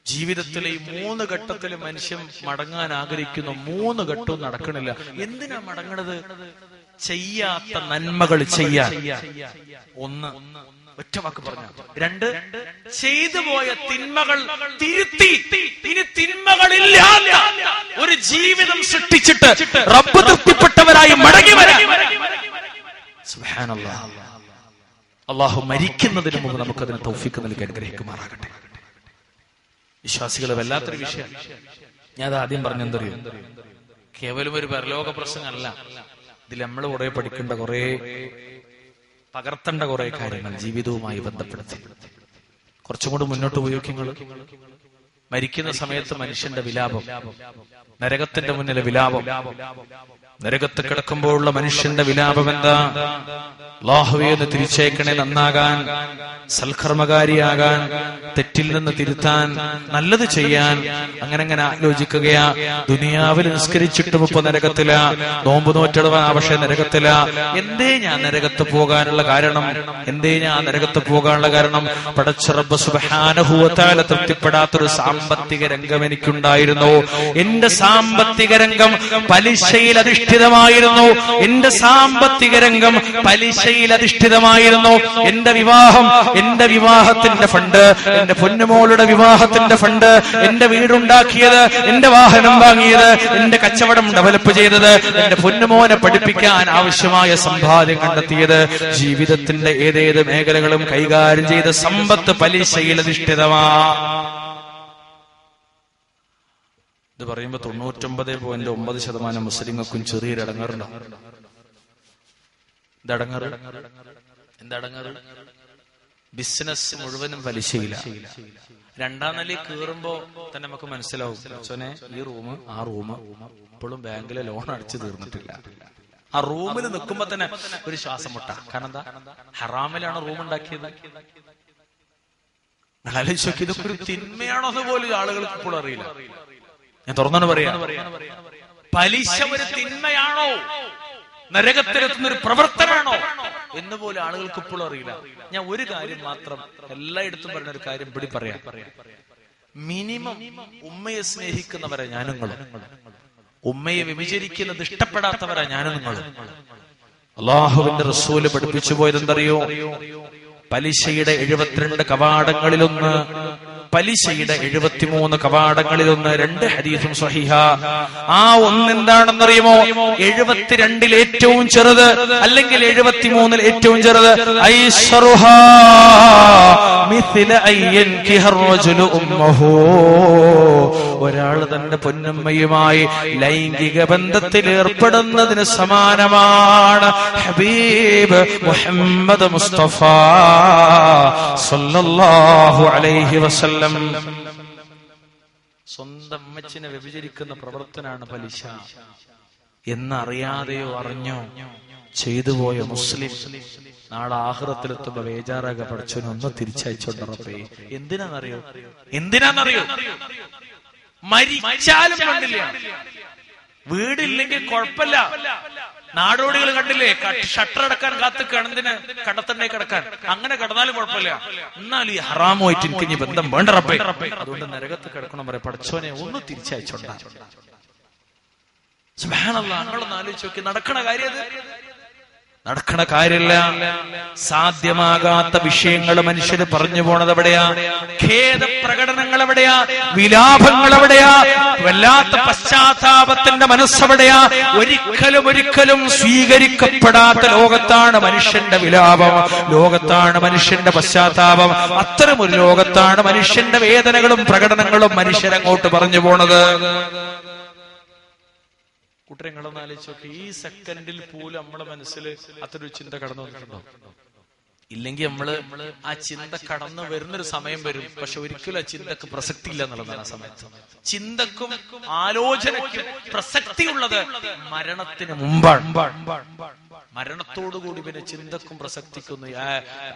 ജീവിതത്തിലെ ഈ 3 ഘട്ടത്തിൽ മനുഷ്യൻ മടങ്ങാൻ ആഗ്രഹിക്കുന്നു. 3 ഘട്ടവും നടക്കണില്ല. എന്തിനാ മടങ്ങണത്? ചെയ്യാത്ത നന്മകൾ ചെയ്യാൻ. 1, ഒറ്റ വാക്ക് പറഞ്ഞു. 2, ചെയ്തു പോയ തിന്മകൾ തിരുത്തി ഇനി തിന്മകളില്ല ഒരു ജീവിതം സൃഷ്ടിച്ചിട്ട് റബ്ബ് തൃപ്തിപ്പെട്ടവരായി മടങ്ങി വരാൻ. സുബ്ഹാനല്ലാഹ്. അല്ലാഹു മരിക്കുന്നതിന് മുമ്പ് നമുക്കതിന് തൗഫീഖ് നൽകി അനുഗ്രഹിക്കുമാറാകട്ടെ. വിശ്വാസികൾ വല്ലാത്തൊരു വിഷയം. ഞാൻ അത് ആദ്യം പറഞ്ഞെന്തറിയും, കേവലം ഒരു പരലോക പ്രസംഗമല്ല. ഇതിൽ നമ്മൾ കുറെ പഠിക്കേണ്ട, കുറെ പകർത്തേണ്ട കുറെ കാര്യങ്ങൾ ജീവിതവുമായി ബന്ധപ്പെടുത്തി. കുറച്ചും കൂടി മുന്നോട്ട് ഉപയോഗിക്കുന്നത് മരിക്കുന്ന സമയത്ത് മനുഷ്യന്റെ വിലാപം, നരകത്തിന്റെ മുന്നിലെ വിലാപം, നരകത്ത് കിടക്കുമ്പോഴുള്ള മനുഷ്യന്റെ വിലാപം എന്താ? അല്ലാഹുവേ ഒന്ന് തിരിച്ചേക്കണേ, നന്നാകാൻ, സൽക്കർമ്മകാരിയാകാൻ, തെറ്റിൽ നിന്ന് തിരുത്താൻ, നല്ലത് ചെയ്യാൻ. അങ്ങനെ ആലോചിക്കുകയാ. ദുനിയാവിൽ നിസ്കരിച്ചിട്ടും ഇപ്പൊ നരകത്തില, നോമ്പ് നോറ്റിടവാ പക്ഷെ നരകത്തില. എന്തേ ഞാൻ നരകത്ത് പോകാനുള്ള കാരണം? പടച്ച റബ്ബ് സുബ്ഹാനഹു വ തആല തൃപ്തിപ്പെടാത്തൊരു സാമ്പത്തിക രംഗം എനിക്കുണ്ടായിരുന്നു. എന്റെ സാമ്പത്തിക രംഗം പലിശയിൽ അധിഷ്ഠിതമായിരുന്നു. എന്റെ സാമ്പത്തിക രംഗം പലിശയിൽ അധിഷ്ഠിതമായിരുന്നു. എന്റെ വിവാഹം, എന്റെ വിവാഹത്തിന്റെ ഫണ്ട്, എന്റെ പൊന്നുമോളുടെ വിവാഹത്തിന്റെ ഫണ്ട്, എന്റെ വീടുണ്ടാക്കിയത്, എന്റെ വാഹനം വാങ്ങിയത്, എന്റെ കച്ചവടം ഡെവലപ്പ് ചെയ്തത്, എന്റെ പൊന്നുമോനെ പഠിപ്പിക്കാൻ ആവശ്യമായ സമ്പാദ്യം കണ്ടെത്തിയത്, ജീവിതത്തിന്റെ ഏതേത് മേഖലകളും കൈകാര്യം ചെയ്ത സമ്പത്ത് പലിശയിൽ അധിഷ്ഠിതമാ. ഇത് പറയുമ്പോ 99.9% മുസ്ലിങ്ങൾക്കും ചെറിയൊരു അടങ്ങാറുണ്ടോ? എന്തടങ്ങാറ്? ബിസിനസ് മുഴുവനും പലിശയില്ല. 2ാം നിലയിൽ കയറുമ്പോ തന്നെ നമുക്ക് മനസ്സിലാവും, ഈ റൂം, ആ റൂം ഇപ്പോഴും ബാങ്കിലെ ലോൺ അടിച്ചു തീർന്നിട്ടില്ല. ആ റൂമിൽ നിൽക്കുമ്പോ തന്നെ ഒരു ശ്വാസം മുട്ട. കാരണം എന്താ? ഹറാമിലാണ് റൂം ഉണ്ടാക്കിയത്. ഇതൊക്കെ ഒരു തിന്മയാണോ എന്ന് പോലും ആളുകൾക്ക് ഇപ്പോൾ അറിയില്ല. ഞാൻ തുറന്നാണ് പറയാ, പലിശ ഒരു തിന്മയാണോ, നരകത്തിലെത്തുന്ന ഒരു പ്രവർത്തനാണോ എന്ന് പോലും ആളുകൾക്ക് ഇപ്പോഴും അറിയില്ല. ഞാൻ ഒരു കാര്യം മാത്രം എല്ലായിടത്തും പറഞ്ഞ ഒരു കാര്യം ഇവിടെ പറയാം. മിനിമം ഉമ്മയെ സ്നേഹിക്കുന്നവരെ ഞാനും നിങ്ങളും, ഉമ്മയെ വിഭജിക്കുന്നത് ഇഷ്ടപ്പെടാത്തവരാ ഞാനും നിങ്ങളും. അല്ലാഹുവിന്റെ റസൂല് പഠിപ്പിച്ചു പോയത് എന്തറിയോ? പലിശയുടെ 72 കവാടങ്ങളിലൊന്ന് പലിശയുടെ 73 കവാടങ്ങളിൽ ഒന്ന് 2 ഹദീസും സ്വഹീഹ. ആ ഒന്നെന്താണെന്നറിയുമോ? 72 ഏറ്റവും ചെറുത്, അല്ലെങ്കിൽ 73 ഏറ്റവും ചെറുത്. ഐസറുഹാ മിസ്ല അയ്യൻകിഹ റജുലു ഉമ്മഹു. ഒരാൾ തന്റെ പൊന്നമ്മയുമായി ലൈംഗിക ബന്ധത്തിൽ ഏർപ്പെടുന്നതിന് സമാനമാണ്. ഹബീബ് മുഹമ്മദ് മുസ്തഫ സല്ലല്ലാഹു അലൈഹി വസല്ലം. സ്വന്തം അമ്മച്ചിനെ വ്യഭിചരിക്കുന്ന പ്രവർത്തനാണ് പലിശ എന്നറിയാതെയോ അറിഞ്ഞോ ചെയ്തുപോയ മുസ്ലിം നാളെ ആഖിറത്തിലെത്തുമ്പോ ബേജാറാക, പഠിച്ചവനെ ഒന്ന് തിരിച്ചയച്ചോണ്ടറപ്പേ. എന്തിനാന്നറിയോ? മരിച്ചാലും കണ്ടില്ല, വീടില്ലെങ്കിൽ കുഴപ്പമില്ല. നാടോടികൾ കണ്ടില്ലേ, ഷട്ടർ അടക്കാൻ കാത്തുക്കാണ്. എന്തിന്? കടത്തണ്ടേ കിടക്കാൻ. അങ്ങനെ കിടന്നാലും കുഴപ്പമില്ല. എന്നാൽ ഈ ഹറാമുമായിട്ട് എനിക്ക് ഇനി ബന്ധം വേണ്ട റബ്ബേ, അതുകൊണ്ട് നരകത്ത് കിടക്കണം പറയാം. പഠിച്ചോനെ ഒന്ന് തിരിച്ചയച്ചോണ്ട. സുബ്ഹാനല്ലാഹ്. നിങ്ങളൊന്ന് ആലോചിച്ച് നോക്കി, നടക്കണ കാര്യം നടക്കണ കാര്യമില്ല. സാധ്യമാകാത്ത വിഷയങ്ങൾ മനുഷ്യര് പറഞ്ഞു പോണത് എവിടെയാ? ഖേദ പ്രകടനങ്ങൾ എവിടെയാ? വിലാപങ്ങൾ എവിടെയാ? വല്ലാത്ത പശ്ചാത്താപത്തിന്റെ മനസ്സെവിടെയാ? ഒരിക്കലും സ്വീകരിക്കപ്പെടാത്ത ലോകത്താണ് മനുഷ്യന്റെ വിലാപം, ലോകത്താണ് മനുഷ്യന്റെ പശ്ചാത്താപം. അത്തരമൊരു ലോകത്താണ് മനുഷ്യന്റെ വേദനകളും പ്രകടനങ്ങളും മനുഷ്യരങ്ങോട്ട് പറഞ്ഞു പോണത്. കൂട്ടരങ്ങളൊന്ന് ആലോചിച്ച് നോക്കി, ഈ സെക്കൻഡിൽ പോലും നമ്മളെ മനസ്സിൽ അത്രയൊരു ചിന്ത കടന്നു വന്നിട്ടുണ്ടോ? ഇല്ലെങ്കിൽ നമ്മള് ആ ചിന്ത കടന്നു വരുന്നൊരു സമയം വരും, പക്ഷെ ഒരിക്കലും ആ ചിന്തക്ക് പ്രസക്തി ഇല്ല എന്നുള്ളതാണ്. ആ സമയത്ത് ചിന്തക്കും ആലോചനയ്ക്കും പ്രസക്തിയുള്ളത് മരണത്തിന് മുമ്പാണ്. മരണത്തോടുകൂടി പിന്നെ ചിന്തക്കും പ്രസക്തിക്കൊന്നും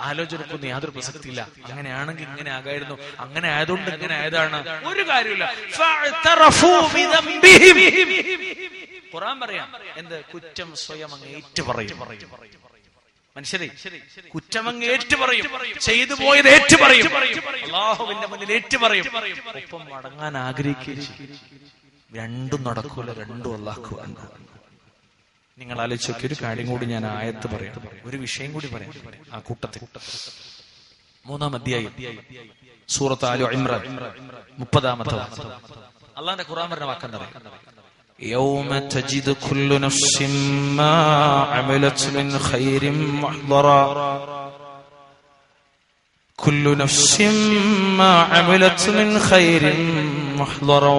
ആലോചനക്കൊന്നും യാതൊരു പ്രസക്തിയില്ല. അങ്ങനെയാണെങ്കിൽ ഇങ്ങനെ ആകായിരുന്നു, അങ്ങനെ ആയതുകൊണ്ട് ഇങ്ങനെ ആയതാണ്, ഒരു കാര്യമില്ല. ഖുർആൻ പറയാം, എന്ത്? കുറ്റം സ്വയം അങ്ങ് ഏറ്റു പറയും. മനുഷ്യരെ കുറ്റം അങ്ങ് ഏറ്റു പറയും, ചെയ്തു പോയത് ഏറ്റു പറയും, അല്ലാഹുവിന്റെ മുന്നിൽ ഏറ്റു പറയും. ഒപ്പം മടങ്ങാൻ ആഗ്രഹിക്കുകയും ചെയ്യും. രണ്ടും നടക്കൂല, രണ്ടും അല്ലാഹു ആണ്. നിങ്ങൾ ആലോചിച്ചൊക്കെ ഒരു കാര്യം കൂടി ഞാൻ ആയത്ത് പറയാം, ഒരു വിഷയം കൂടി പറയാം. ആ കൂട്ടത്തിൽ 3-ാം അധ്യായം സൂറത്ത് ആലു ഇംറാൻ 30-ാമത്തെ അല്ലാഹുവിന്റെ ഖുർആൻ പറഞ്ഞ വാക്കെന്താ പറയാ? يوم تجد كل نفس ما عملت من خير محضرا كل نفس ما عملت من خير محضرا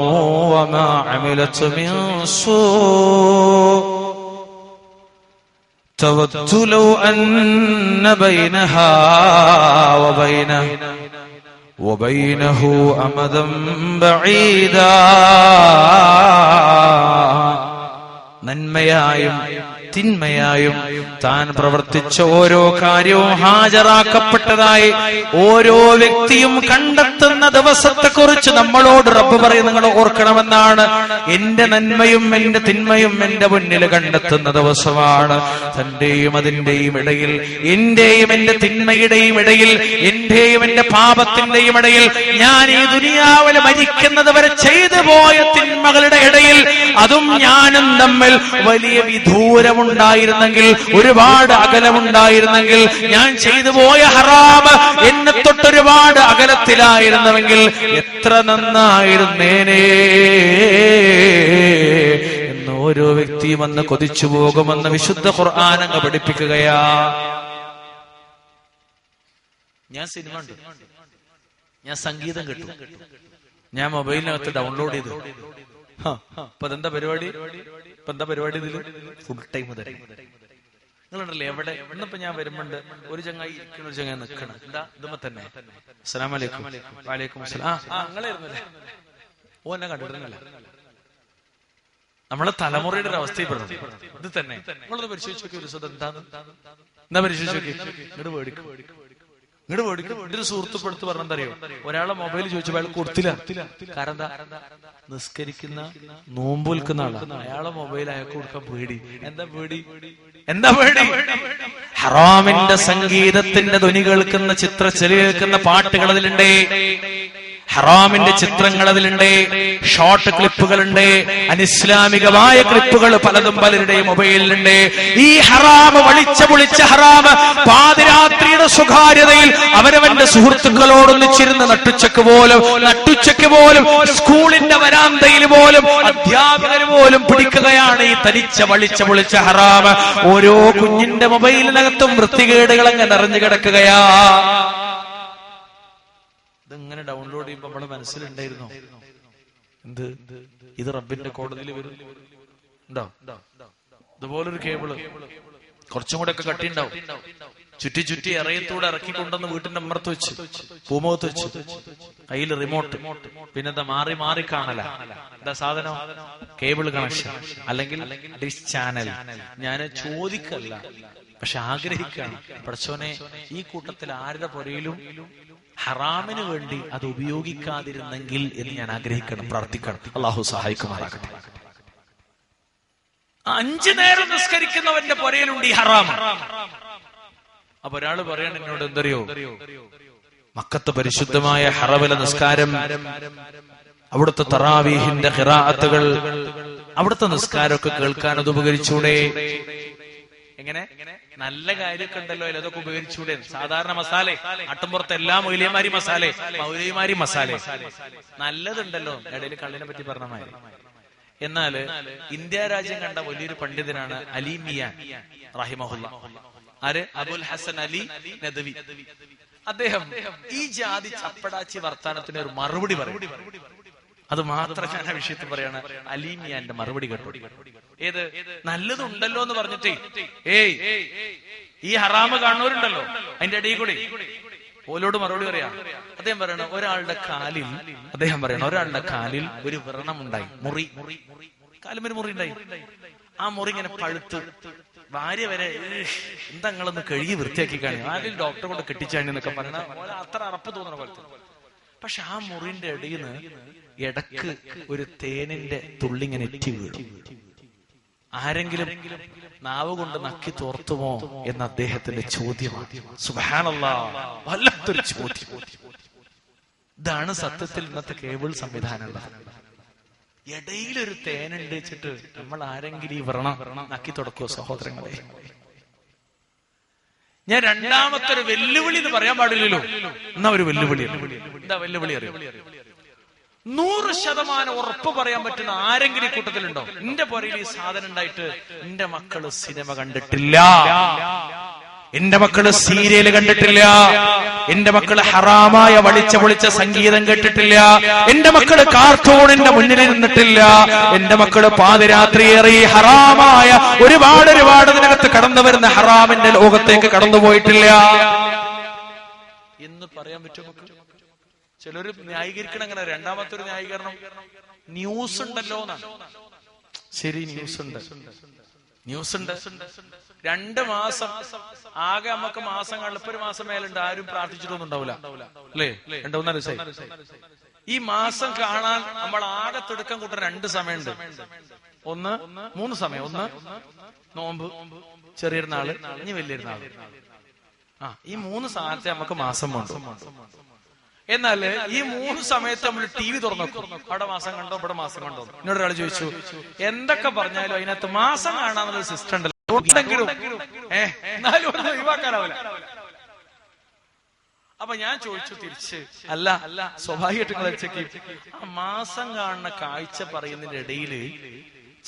وما عملت من سوء تود لو أن بينها وبينه أمدا بعيدا. നന്മയായും തിന്മയായും താൻ പ്രവർത്തിച്ച ഓരോ കാര്യവും ഹാജരാക്കപ്പെട്ടതായി ഓരോ വ്യക്തിയും കണ്ടെത്തുന്ന ദിവസത്തെക്കുറിച്ച് നമ്മളോട് റബ്ബ് പറയും, നിങ്ങൾ ഓർക്കണമെന്നാണ്. എന്റെ നന്മയും എന്റെ തിന്മയും എന്റെ മുന്നിൽ കണ്ടെത്തുന്ന ദിവസമാണ്. തന്റെയും അതിന്റെയും ഇടയിൽ, എന്റെയും എന്റെ തിന്മയുടെയും ഇടയിൽ, എന്റെയും എന്റെ പാപത്തിന്റെയും ഇടയിൽ, ഞാൻ ഈ ദുനിയാവിൽ മരിക്കുന്നത് വരെ ചെയ്തു പോയ തിന്മകളുടെ ഇടയിൽ അതും ഞാനും തമ്മിൽ വലിയ വിദൂരമുണ്ടായിരുന്നെങ്കിൽ, ഒരുപാട് അകലമുണ്ടായിരുന്നെങ്കിൽ, ഞാൻ ചെയ്തു പോയ ഹറാമ് എന്നെ തൊട്ടൊരുപാട് അകലത്തിലായിരുന്നുവെങ്കിൽ എത്ര നന്നായിരുന്നേനേ എന്ന് ഓരോ വ്യക്തിയും അന്ന് കൊതിച്ചു പോകുമെന്ന് വിശുദ്ധ ഖുർആൻ അങ്ങ് പഠിപ്പിക്കുകയാ. ഞാൻ സിനിമ ഉണ്ട്, ഞാൻ സംഗീതം കേട്ടു, ഞാൻ മൊബൈലിനകത്ത് ഡൗൺലോഡ് ചെയ്തു. ഇപ്പൊ എന്താ പരിപാടി? ഇതില് ഫുൾ ടൈം തരും. നിങ്ങളുണ്ടല്ലേ എവിടെ? ഇന്നിപ്പോ ഞാൻ വരുമ്പോണ്ട് ഒരു ചങ്ങായി ഇരിക്കണ, ഒരു ചങ്ങായി നിൽക്കണം. എന്താ ഇതുമ്പോ തന്നെ അസ്സലാമു അലൈക്കും, വഅലൈക്കും അസ്സലാം. നിങ്ങളായിരുന്നല്ലേ? ഓ, എന്നെ കണ്ടിരുന്നല്ല. നമ്മളെ തലമുറയുടെ ഒരു അവസ്ഥയിൽപ്പെടുന്നത് ഇത് തന്നെ. നിങ്ങളൊന്ന് പരിശോധിച്ച് നോക്കി, ഒരു സുഖം എന്താ പരിശോധിച്ച് നോക്കി. ഇങ്ങോട്ട് മേടിക്കും. എന്റെ ഒരു സുഹൃത്തുപ്പെടുത്ത് പറഞ്ഞെന്തറിയോ? ഒരാളെ മൊബൈൽ ചോദിച്ചപ്പോ അയാൾ കൊടുത്തില്ല. കാരണം എന്താ? നിസ്കരിക്കുന്ന, നോമ്പ് വിൽക്കുന്ന ആളാണ്. അയാളെ മൊബൈൽ അയാൾക്ക് കൊടുക്കാൻ പേടി. എന്താ പേടി? ഹറാമിന്റെ സംഗീതത്തിന്റെ ധ്വനി കേൾക്കുന്ന, ചിത്രച്ചെലി കേൾക്കുന്ന പാട്ടുകൾ അതിലുണ്ടേ. ഹറാമിന്റെ ചിത്രങ്ങൾ അതിലുണ്ട്, ഷോർട്ട് ക്ലിപ്പുകളുണ്ട്, അനിസ്ലാമികമായ ക്ലിപ്പുകൾ പലതും പലരുടെയും മൊബൈലിലുണ്ട്. ഈ ഹറാം പൊളിച്ച ഹറാം പാതിരാത്രിയുടെ സ്വകാര്യതയിൽ അവരവന്റെ സുഹൃത്തുക്കളോടൊന്നിച്ചിരുന്ന് നട്ടുച്ചക്ക് പോലും സ്കൂളിന്റെ വരാന്തയിൽ പോലും അധ്യാപകർ പോലും പിടിക്കുകയാണ് ഈ തനിച്ച പൊളിച്ച ഹറാം. ഓരോ കുഞ്ഞിന്റെ മൊബൈലിനകത്തും വൃത്തികേടുകൾ അങ്ങനെ നിറഞ്ഞു കിടക്കുകയാ. ഇതെങ്ങനെ ഡൗൺലോഡ് ചെയ്യുമ്പോ നമ്മുടെ മനസ്സിലുണ്ടായിരുന്നോ എന്ത് ഇത് റബ്ബിന്റെ കോടതിയിൽ വരും ഉണ്ടോ? ഇതുപോലൊരു കേബിള് കുറച്ചും കൂടെ ഒക്കെ കട്ടിയുണ്ടാവും. ചുറ്റി ഇറയത്തൂടെ ഇറക്കിക്കൊണ്ടെന്ന് വീട്ടിന്റെ അമ്മർത്ത് വെച്ച് പൂമുഖത്ത് വെച്ച് കയ്യിൽ റിമോട്ട്, പിന്നെന്താ മാറി കാണല. എന്താ സാധനം? കേബിൾ കണക്ഷൻ അല്ലെങ്കിൽ ഡിഷ് ചാനൽ. ഞാൻ ചോദിക്കല്ല, പക്ഷെ ആഗ്രഹിക്കാണ്. പഠിച്ചോനെ, ഈ കൂട്ടത്തിൽ ആരുടെ പുരയിലും ഹറാമിന് വേണ്ടി അത് ഉപയോഗിക്കാതിരുന്നെങ്കിൽ എന്ന് ഞാൻ ആഗ്രഹിക്കണം, പ്രാർത്ഥിക്കണം. അള്ളാഹു സഹായിക്കുമാറാകട്ടെ. 5 നേരം നിസ്കരിക്കുന്നവന്റെ പുരയിലുണ്ട് ഈ ഹറാം. അപ്പൊ ഒരാള് പറയണം എന്നോട്, എന്തറിയോ, മക്കത്ത് പരിശുദ്ധമായ ഹറമിലെ നിസ്കാരം, അവിടുത്തെ തറാവീഹിന്റെ ഖിറാഅത്തുകൾ, അവിടുത്തെ നിസ്കാരമൊക്കെ കേൾക്കാൻ അത് ഉപകരിച്ചൂടെ? എങ്ങനെ? നല്ല കാര്യമൊക്കെ ഉണ്ടല്ലോ, അതൊക്കെ ഉപകരിച്ചൂടെ? സാധാരണ മസാലേ, നാട്ടുമ്പുറത്ത് എല്ലാ മൗലിയമാരി മസാലേ നല്ലതുണ്ടല്ലോ. ഇടയിൽ കള്ളിനെ പറ്റി പറഞ്ഞ മാതിരി. എന്നാല് ഇന്ത്യ രാജ്യം കണ്ട വലിയൊരു പണ്ഡിതനാണ് അലി മിയാൻ റഹിമഹുല്ല. ആര്? അബുൽ ഹസൻ അലി നദവി. അദ്ദേഹം ഈ ജാതി ചപ്പടാച്ചി വർത്താനത്തിന് ഒരു മറുപടി പറയും. അത് മാത്രം ഞാൻ ആ വിഷയത്തിൽ പറയാണ്. അലി മിയാന്റെ മറുപടി കേട്ടു. ഏത്? നല്ലതുണ്ടല്ലോ എന്ന് പറഞ്ഞിട്ടേ ഈ ഹറാമ് കാണുന്നവരുണ്ടല്ലോ, അതിന്റെ ഇടയിൽ കൂടി ഓലോട് മറുപടി പറയാ. അദ്ദേഹം പറയണ ഒരാളുടെ കാലിൽ ഒരു വ്രണമുണ്ടായി, കാലുമൊരു മുറി ഉണ്ടായി. ആ മുറി ഇങ്ങനെ പഴുത്ത് ഭാര്യ വരെ എന്താ നിങ്ങളൊന്ന് കഴുകി വൃത്തിയാക്കി കാണും, ആദ്യം ഡോക്ടറെ കൊണ്ട് കെട്ടിച്ചാണി എന്നൊക്കെ പറഞ്ഞ അത്ര അറപ്പ് തോന്നണ പോലത്തെ. പക്ഷെ ആ മുറിന്റെ ഇടയിൽ നിന്ന് ഇടക്ക് ഒരു തേനിന്റെ തുള്ളിങ്ങനെ എറ്റി വീഴും. ആരെങ്കിലും നാവ് കൊണ്ട് നക്കി തോർത്തുമോ എന്ന അദ്ദേഹത്തിന്റെ ചോദ്യമാണ്. സുബ്ഹാനല്ലാഹ്, വല്ലാത്തൊരു ചോദ്യം. ഇതാണ് സത്യത്തിൽ ഇന്നത്തെ കേബിൾ സംവിധാനമുള്ളത്. ഇടയിലൊരു തേനുണ്ട് വെച്ചിട്ട് നമ്മൾ ആരെങ്കിലും ഈ വ്രണം നക്കി തുടക്കുമോ സഹോദരങ്ങളെ? ഞാൻ രണ്ടാമത്തെ ഒരു വെല്ലുവിളി എന്ന് പറയാൻ പാടില്ലല്ലോ. എന്നാ ഒരു വെല്ലുവിളി. എന്താ വെല്ലുവിളി അറിയാം? 100% ഉറപ്പ് പറയാൻ പറ്റുന്ന ആരെങ്കിലും ഈ കൂട്ടത്തിലുണ്ടോ? എന്റെ പുറയിൽ ഈ സാധനം ഉണ്ടായിട്ട് എന്റെ മക്കള് സിനിമ കണ്ടിട്ടില്ല, എന്റെ മക്കള് സീരിയല് കണ്ടിട്ടില്ല, എന്റെ മക്കള് ഹറാമായ പൊളിച്ച സംഗീതം കേട്ടിട്ടില്ല, എന്റെ മക്കള് കാർട്ടൂണിന്റെ മുന്നിൽ നിന്നിട്ടില്ല, എന്റെ മക്കള് പാതിരാത്രിയേറി ഹറാമായ ഒരുപാട് ഇതിനകത്ത് കടന്നു വരുന്ന ഹറാമിന്റെ ലോകത്തേക്ക് കടന്നുപോയിട്ടില്ല എന്ന് പറയാൻ പറ്റുമോ? ചിലര് ന്യായീകരിക്കണം അങ്ങനെ. രണ്ടാമത്തെ ഒരു ന്യായീകരണം, ന്യൂസ് ഉണ്ടല്ലോ എന്നാണ്. ശരി, ന്യൂസ് ഉണ്ട്. 2 മാസം ആകെ നമുക്ക് മാസങ്ങളിൽ ഇപ്പൊ 1 മാസം മേലുണ്ട്, ആരും പ്രാർത്ഥിച്ചിട്ടൊന്നും ഉണ്ടാവില്ല അല്ലേ? 2-3 ദിവസമായി. ഈ മാസം കാണാൻ നമ്മൾ ആകെ തിടുക്കം കൂട്ടാൻ 2 സമയമുണ്ട്. 3 സമയം. ഒന്ന് നോമ്പ്, ചെറിയൊരു നാള്, ഇനി വലിയൊരു നാള്. ഈ 3 സമയത്തെ നമുക്ക് മാസം വേണ്ട. എന്നാല് ഈ 3 സമയത്ത് നമ്മൾ TV തുറന്നു നോക്കും. അവിടെ മാസം കണ്ടോ, ഇവിടെ മാസം കണ്ടോ. എന്നോട് ഒരാൾ ചോദിച്ചു, എന്തൊക്കെ പറഞ്ഞാലും അതിനകത്ത് മാസം കാണാന്നുള്ള സിസ്റ്റം ഉണ്ടല്ലോ, ഉണ്ടെങ്കിലും എന്നാലും ഒന്നും ഒഴിവാക്കാനാവില്ല. അപ്പൊ ഞാൻ ചോദിച്ചു തിരിച്ച്, അല്ല സ്വാഭാവികമായിട്ട് നിങ്ങൾ വെച്ചേക്ക് ആ മാസം കാണുന്ന കാഴ്ച പറയുന്നതിന്റെ ഇടയില്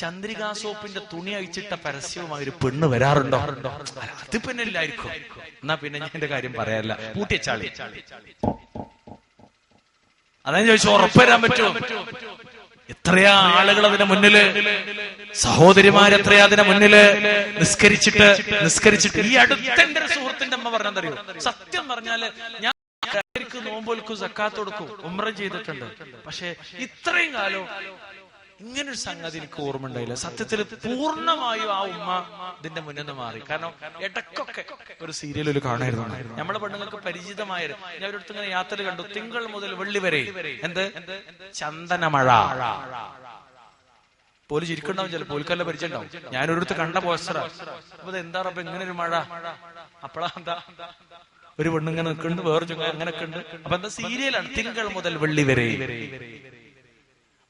ചന്ദ്രികാ സോപ്പിന്റെ തുണി അഴിച്ചിട്ട പരസ്യവുമായി ഒരു പെണ്ണ് വരാറുണ്ടോ? അത് പെണ്ണില്ലായിരിക്കും. എന്നാ പിന്നെ ഞാൻ എന്റെ കാര്യം പറയാറില്ല, പൂട്ടിയച്ചാളി. അതാ ചോദിച്ചു, ഉറപ്പുവരാൻ പറ്റുമോ? എത്രയാ ആളുകൾ അതിന്റെ മുന്നില്, സഹോദരിമാരെത്രയാ അതിന്റെ മുന്നില് നിസ്കരിച്ചിട്ട്. ഈ അടുത്ത എന്റെ സുഹൃത്തിന്റെ അമ്മ പറഞ്ഞറിയോ, സത്യം പറഞ്ഞാല് ഞാൻ നോമ്പൊൽക്കും സക്കാത്ത് കൊടുക്കും, ഉംറ ചെയ്തിട്ടുണ്ട്, പക്ഷെ ഇത്രയും കാലം ഇങ്ങനൊരു സംഗതി എനിക്ക് ഓർമ്മ ഉണ്ടായില്ല. സത്യത്തിൽ പൂർണ്ണമായും ആ ഉമ്മ ഇതിന്റെ മുന്നിൽ നിന്ന് മാറി. കാരണം ഇടക്കൊക്കെ ഒരു സീരിയലിൽ കാണായിരുന്നു, നമ്മളെ പെണ്ണുങ്ങൾക്ക് പരിചിതമായ. ഞാൻ ഒരിടത്ത് ഇങ്ങനെ യാത്ര കണ്ടു, തിങ്കൾ മുതൽ വെള്ളി വരെ എന്ത് ചന്ദനമഴ. പോലും ചിരിക്കുണ്ടാവും, ചില പോൽക്കല്ല പരിചയം ഉണ്ടാവും. ഞാനൊരിടത്ത് കണ്ട പോസ്റ്ററാ. അപ്പൊ എന്താ റബ്ബേ ഇങ്ങനെ ഒരു മഴ? അപ്പളാ എന്താ ഒരു പെണ്ണിങ്ങനെ നിൽക്കുന്നുണ്ട്, വേറെ ചുങ്ങ അങ്ങനെയൊക്കെ ഉണ്ട്. അപ്പൊ എന്താ സീരിയലാണ്, തിങ്കൾ മുതൽ വെള്ളി വരെ.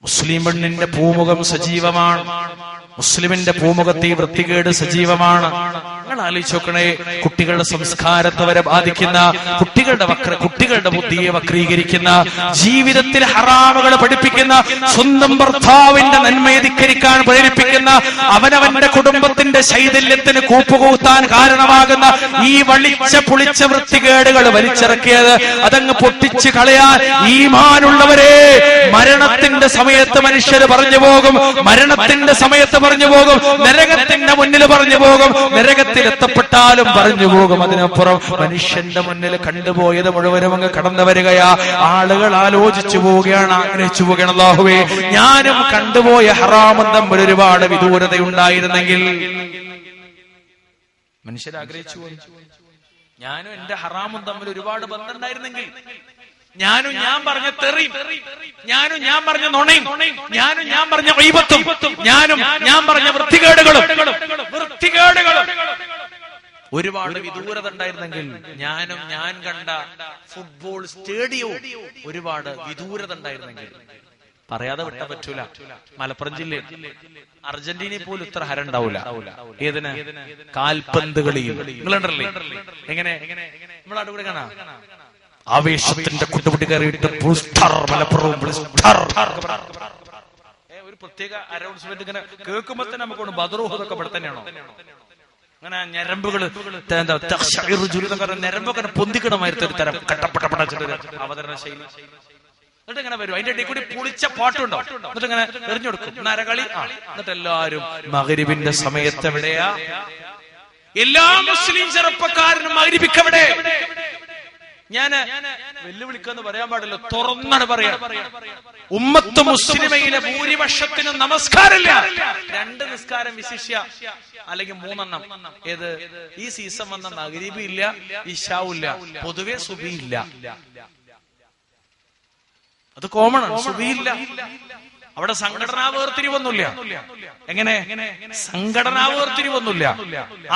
മുസ്ലിം പെണ്ണിന്റെ പൂമുഖം സജീവമാണ്, മുസ്ലിമിന്റെ പൂമുഖത്തെ വൃത്തികേട് സജീവമാണ്. നിങ്ങൾ ആലോചിച്ച് നോക്കണേ, കുട്ടികളുടെ സംസ്കാരത്തെ വരെ ബാധിക്കുന്ന, കുട്ടികളുടെ ബുദ്ധിയെ വക്രീകരിക്കുന്ന, ജീവിതത്തിൽ ഹറാമുകൾ പഠിപ്പിക്കുന്ന, സ്വന്തം ഭർത്താവിന്റെ നന്മയെ ധിക്കരിക്കാൻ പ്രേരിപ്പിക്കുന്ന, അവനവന്റെ കുടുംബത്തിന്റെ ശൈഥല്യത്തിന് കൂപ്പുകൂത്താൻ കാരണമാകുന്ന ഈ വളിച്ച പുളിച്ച വൃത്തികേടുകൾ വലിച്ചിറക്കിയത് അതങ്ങ് പൊട്ടിച്ചു കളയാൻ ഈമാനുള്ളവരെ, മരണത്തിന്റെ സമയത്ത് മനുഷ്യർ പറഞ്ഞു പോകും, മരണത്തിന്റെ സമയത്ത് പറഞ്ഞു പോകും, നരകത്തിന്റെ മുന്നിൽ പറഞ്ഞു പോകും, നരകത്തിൽ എത്തപ്പെട്ടാലും പറഞ്ഞു പോകും. അതിനപ്പുറം മനുഷ്യന്റെ മുന്നിൽ കണ്ടുപോയത് മുഴുവനും അങ്ങ് കടന്നു വരികയാ. ആളുകൾ ആലോചിച്ചു പോവുകയാണ്, ആഗ്രഹിച്ചു പോവുകയാണ്, അല്ലാഹുവേ ഞാനും കണ്ടുപോയ ഹറാമും തമ്മിൽ ഒരുപാട് വിദൂരതയുണ്ടായിരുന്നെങ്കിൽ. മനുഷ്യരാഗ്രഹിച്ചു പോയി, ഞാനും എന്റെ ഹറാമും തമ്മിൽ ഒരുപാട് ബന്ധമുണ്ടായിരുന്നെങ്കിൽ, ഞാനും ഞാൻ പറഞ്ഞ തെറിയും, ഞാനും ഞാൻ പറഞ്ഞ നുണയും, ഞാനും ഞാൻ പറഞ്ഞ ഗീബത്തും, ഞാനും ഞാൻ പറഞ്ഞ വൃത്തികേടുകളും ഒരുപാട് വിദൂരത ഉണ്ടായിരുന്നെങ്കിൽ, ഞാനും ഞാൻ കണ്ട ഫുട്ബോൾ സ്റ്റേഡിയവും ഒരുപാട് വിദൂരത ഉണ്ടായിരുന്നെങ്കിൽ. പറയാതെ വിട്ടാൻ പറ്റൂല, മലപ്പുറം ജില്ലയിൽ അർജന്റീനയിൽ പോലും ഇത്ര ഹരം ഉണ്ടാവൂല. ഏതിന്? കാൽപന്ത് കളിയും. നിങ്ങളുണ്ടല്ലേ എങ്ങനെ നമ്മളവിടെ കൂടെ കാണാം, ആവേശത്തിന്റെ കുട്ടുപിടി കയറിയിട്ട് മലപ്പുറവും ഒരു പ്രത്യേക അനൗൺസ്മെന്റ് ഇങ്ങനെ കേൾക്കുമ്പോ തന്നെ നമുക്ക് ബദറൂഹതൊക്കെ ഇവിടെ തന്നെയാണോ? അങ്ങനെ ഞരമ്പുകൾ ഞരമ്പൊക്കെ പൊന്തിക്കണമായിരുന്ന ഒരു തരം കട്ടപ്പെട്ട അവതരണ ശൈലി. എന്നിട്ട് ഇങ്ങനെ വരും, അതിന്റെ ഇടയിൽ കൂടി പുളിച്ച പാട്ടുണ്ടോ, എന്നിട്ട് ഇങ്ങനെ എറിഞ്ഞു കൊടുക്കും നരകളി. എന്നിട്ട് എല്ലാരും മഗ്‌രിബിന്റെ സമയത്ത് എവിടെയാ? എല്ലാ മുസ്ലിം ചെറുപ്പക്കാരനും മഗ്‌രിബിക്ക് എവിടെ? ഞാന് വെല്ലുവിളിക്കാന്ന് പറയാൻ പാടില്ല, തുറന്നാണ് പറയാ. ഉമ്മത്ത് മുസ്ലിമയിലെ ഭൂരിപക്ഷത്തിന് നമസ്കാരമില്ല. 2 നിസ്കാരം വിശിഷ്യ, അല്ലെങ്കിൽ 3 ഏത് ഈ സീസൺ വന്ന മഗ്‌രിബ് ഇല്ല, ഇശാഉല്ല, പൊതുവെ സുബഹി ഇല്ല. അത് കോമൺ ആണ്, സുബഹി ഇല്ല. അവിടെ സംഘടനാ വേർതിരിവൊന്നുമില്ല. എങ്ങനെ സംഘടനാ വേർതിരിവൊന്നുമില്ല?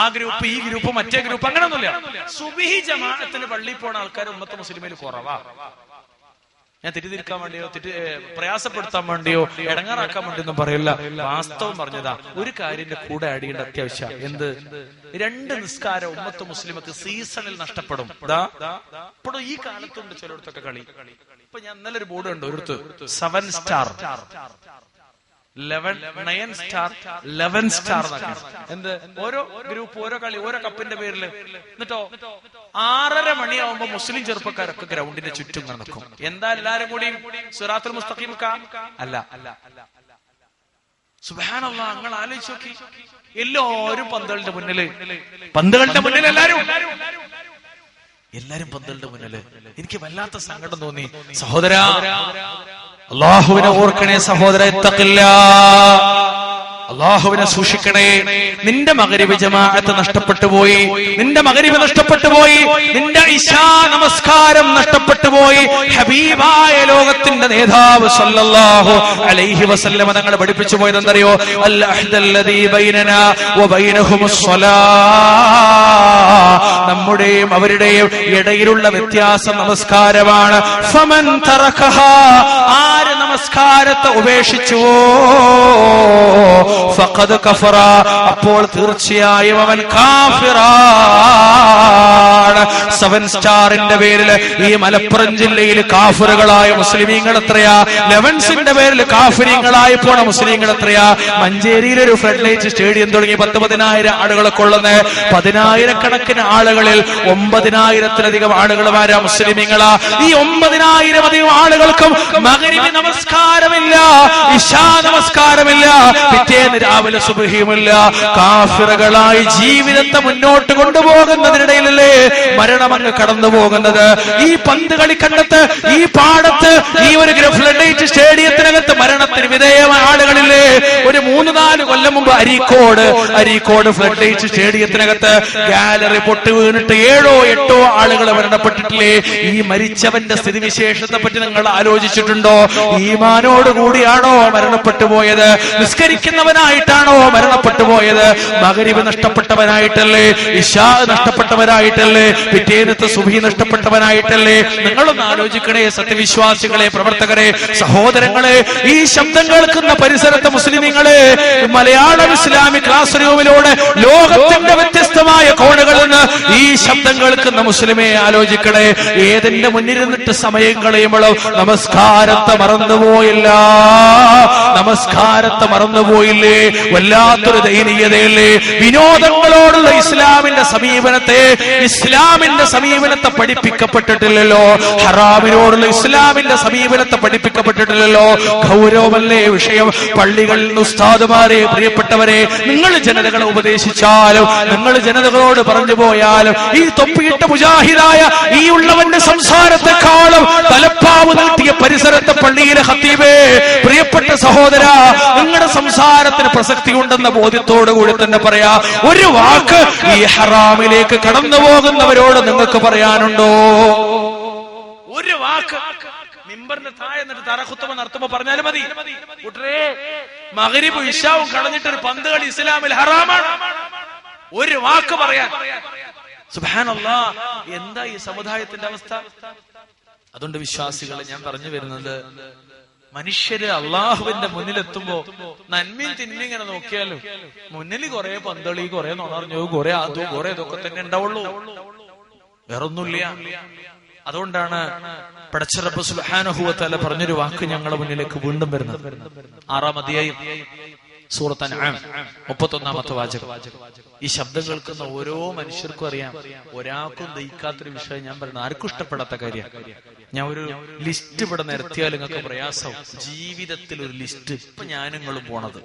ആ ഗ്രൂപ്പ് ഈ ഗ്രൂപ്പ് മറ്റേ ഗ്രൂപ്പ് അങ്ങനെയൊന്നുമില്ല. സുബഹി ജമാഅത്തിന് പള്ളിയിൽ പോണ ആൾക്കാർ ഉമ്മത്ത് മുസ്ലിമിൽ കുറവാ. ഞാൻ തെറ്റിദ്ധരിക്കാൻ വേണ്ടിയോ പ്രയാസപ്പെടുത്താൻ വേണ്ടിയോ ഇടങ്ങാറാക്കാൻ വേണ്ടിയൊന്നും പറയില്ല, വാസ്തവം പറഞ്ഞതാ. ഒരു കാര്യത്തിന്റെ കൂടെ അടിയേണ്ട അത്യാവശ്യം എന്ത്? 2 നിസ്കാരം ഉമ്മത്ത് മുസ്ലിമക്ക് സീസണിൽ നഷ്ടപ്പെടും. ഇപ്പോഴും ഈ കാലത്തുണ്ട് ചിലയിടത്തൊക്കെ കളി. ഇപ്പൊ ഞാൻ ഇന്നലെ ഒരു ബോർഡ് കണ്ടു, ഒരിടത്ത് 7 സ്റ്റാർ 9 സ്റ്റാർ 11 സ്റ്റാർ എന്ത്? ഓരോ ഗ്രൂപ്പ് ഓരോ കളി ഓരോ കപ്പിന്റെ പേരില്. എന്നിട്ടോ 6:30 മണിയാവുമ്പോ മുസ്ലിം ചെറുപ്പക്കാരൊക്കെ ഗ്രൗണ്ടിന്റെ ചുറ്റും നടക്കും. എന്താ എല്ലാരും കൂടി സിറാത്തുൽ മുസ്തഖീം അല്ല. സുബ്ഹാനല്ലാഹ്, നിങ്ങൾ ആലോചിച്ച് നോക്കി, എല്ലാവരും പന്തലുടെ മുന്നില് എല്ലാരും പന്തലുടെ മുന്നില്. എനിക്ക് വല്ലാത്ത സങ്കടം തോന്നി. സഹോദരാ, അല്ലാഹുവിനെ ഓർക്കണേ സഹോദര, അല്ലാഹുവിനെ സൂക്ഷിക്കണേ. നിന്റെ മഗ്‌രിബ് ജമാഅത്ത് നഷ്ടപ്പെട്ടു പോയി, നിന്റെ മഗ്‌രിബ് നഷ്ടപ്പെട്ടു പോയി, നിന്റെ ഇശാ നമസ്കാരം നഷ്ടപ്പെട്ടു പോയി. ഹബീബായ ലോകത്തിന്റെ നേതാവ് സല്ലല്ലാഹു അലൈഹി വസല്ലം തങ്ങൾ പഠിപ്പിച്ചു പോയത് എന്തറിയോ? അൽ അഹ്ദല്ലദീ ബൈനനാ വ ബൈനഹുമുസ് സ്വലാത്ത്, നമ്മുടെയും അവരുടെയും ഇടയിലുള്ള വ്യത്യാസം നമസ്കാരമാണ്. ഫമൻ തറകഹാ, ആര് നമസ്കാരത്തെ ഉപേക്ഷിച്ചുവോ ഫഖദ് കഫറ, അപ്പോൾ തീർച്ചയായും അവൻ കാഫിറാണ്. 7 സ്റ്റാറിന്റെ പേരിൽ ഈ മലപ്പുറം ജില്ലയിൽ കാഫിറുകളായ മുസ്ലിമീങ്ങൾ എത്രയാ? 11ന്റെ പേരിൽ കാഫിരീങ്ങളായി പോണ മുസ്ലിങ്ങൾ എത്രയാ? മഞ്ചേരിയിൽ ഒരു ഫ്ലഡ് ലൈറ്റ് സ്റ്റേഡിയം തുടങ്ങി 10,000 ആളുകളെ കൊള്ളുന്ന 10,000-കണക്കിന് ആളുകളിൽ 9,000-ലധികം ആളുകളുമാരാ മുസ്ലിമീങ്ങളാ. ഈ 9,000-അധികം ആളുകൾക്കും മഗ്‌രിബ് നമസ്കാരമില്ല, ഇശാ നമസ്കാരമില്ല, പിറ്റേന്ന് രാവിലെ സുബ്ഹിയുമില്ല. കാഫിറുകളായി ജീവിതത്തെ മുന്നോട്ട് കൊണ്ടുപോകുന്നതിനിടയിലല്ലേ മരണമങ്ങ് കടന്നു പോകുന്നത്. ഈ പന്ത് കളിക്കണ്ടത്ത്, ഈ പാടത്ത്, ഈ ഒരു ഫ്ലഡ് ലൈറ്റ് സ്റ്റേഡിയത്തിനകത്ത് മരണത്തിന് വിധേയമായ ആളുകളില്ലേ? ഒരു 3-4 കൊല്ലം കൊല്ലം മുമ്പ് അരീക്കോട് ഫ്ലഡ് ലൈറ്റ് സ്റ്റേഡിയത്തിനകത്ത് ഗാലറി പൊട്ടി വീണിട്ട് 7 or 8 ആളുകൾ മരണപ്പെട്ടിട്ടില്ലേ? ഈ മരിച്ചവന്റെ സ്ഥിതിവിശേഷത്തെ പറ്റി നിങ്ങൾ ആലോചിച്ചിട്ടുണ്ടോ? ഈമാനോട് കൂടിയാണോ മരണപ്പെട്ടു പോയത്? നിസ്കരിക്കുന്നവനായിട്ടാണോ മരണപ്പെട്ടു പോയത്? മഗ്രിബ് നഷ്ടപ്പെട്ടവനായിട്ടല്ലേ? ഇശാ നഷ്ടപ്പെട്ടവനായിട്ടല്ലേ? പിറ്റേന്നത്തെ സുബ്ഹി നഷ്ടപ്പെട്ടവനായിട്ടല്ലേ? നിങ്ങളൊന്ന് ആലോചിക്കണേ സത്യവിശ്വാസികളെ, പ്രവർത്തകരെ, സഹോദരങ്ങളെ. ഈ ശബ്ദം കേൾക്കുന്ന പരിസരത്തെ മുസ്ലിമീങ്ങളെ, മലയാളം ഇസ്ലാമിക് ക്ലാസ് റൂമിലൂടെ ലോകത്തിന്റെ വ്യത്യസ്തമായ കോണുകളിൽ നിന്ന് ഈ ശബ്ദം കേൾക്കുന്ന മുസ്ലിമെ ആലോചിക്കണേ. ഏതിന്റെ മുന്നിരുന്നിട്ട് സമയം കളയുമ്പോഴും നമസ്കാരത്തെ മറന്നുപോയില്ല, നമസ്കാരത്തെ മറന്നുപോയില്ലേ? വല്ലാത്തൊരു ദയനീയതയല്ലേ? വിനോദങ്ങളോടുള്ള ഇസ്ലാമിന്റെ സമീപനത്തെ പഠിപ്പിക്കപ്പെട്ടിട്ടില്ലല്ലോ. ഹറാമിനോടുള്ള ഇസ്ലാമിന്റെ സമീപനത്തെ പഠിപ്പിക്കപ്പെട്ടിട്ടില്ലല്ലോ. ഗൗരവമല്ലേ വിഷയം? പള്ളികളിൽ ഉസ്താദുമാരെ, പ്രിയപ്പെട്ടവരെ, നിങ്ങൾ ജനതകളെ ഉപദേശിച്ചാലും, നിങ്ങൾ ജനതകളോട് പറഞ്ഞു പോയാലും, ഈ തൊപ്പിയിട്ട മുജാഹിദായ ഈ ഉള്ളവന്റെ സംസാരത്തെക്കാളും തലപ്പാവ് നൽകിയ പരിസരത്തെ പള്ളിയിലെ ഖത്തീബേ, പ്രിയപ്പെട്ട സഹോദര, നിങ്ങളുടെ സംസാരത്തിന് പ്രസക്തി ഉണ്ടെന്ന ബോധ്യത്തോടു കൂടി തന്നെ പറയാ. ഒരു വാക്ക് ഈ ഹറാമിലേക്ക് കടന്നു പോകുന്നവരോട് നിങ്ങൾക്ക് പറയാനുണ്ടോ? ഒരു വാക്ക് മിമ്പറിന്റെ താഴെ എന്നിട്ട് തറഖുത്തുബ നടത്തുമ്പോ പറഞ്ഞാലും മതി. കൂട്ടരേ, മഗ്രിബും ഇശാവും കളഞ്ഞിട്ട് ഒരു പന്ത് കളി ഇസ്ലാമിൽ ഹറാമാണ്. ഒരു വാക്ക് പറയാൻ. സുബ്ഹാനല്ലാഹ്, എന്താ ഈ സമുദായത്തിന്റെ അവസ്ഥ? അതുകൊണ്ട് വിശ്വാസികളെ ഞാൻ പറഞ്ഞു വരുന്നത്, മനുഷ്യര് അള്ളാഹുവിന്റെ മുന്നിലെത്തുമ്പോ നന്മയും തിന്മയും ഇങ്ങനെ നോക്കിയാലും മുന്നിൽ കുറെ പന്തളി, കുറെ നുണർഞ്ഞു, കുറെ അതും കുറെ ഇതൊക്കെ തന്നെ ഉണ്ടാവുള്ളൂ, വേറൊന്നുമില്ല. അതുകൊണ്ടാണ് പടച്ച റബ്ബ് സുബ്ഹാനഹു വ തആല പറഞ്ഞൊരു വാക്ക് ഞങ്ങളുടെ മുന്നിലേക്ക് വീണ്ടും വരുന്നത്. 6-ാം അധ്യായം സൂറത്ത് അൻആം 31-ാമത്തെ വാചകം. ഈ ശബ്ദം കേൾക്കുന്ന ഓരോ മനുഷ്യർക്കും അറിയാം, ഒരാൾക്കും ദഹിക്കാത്തൊരു വിഷയം ഞാൻ പറയുന്നത്, ആർക്കും ഇഷ്ടപ്പെടാത്ത കാര്യം. ഞാൻ ഒരു ലിസ്റ്റ് ഇവിടെ നിരത്തിയാൽ നിങ്ങൾക്ക് പ്രയാസം. ജീവിതത്തിൽ ഒരു ലിസ്റ്റ് ഇപ്പൊ ഞാനിങ്ങളും പോണത്,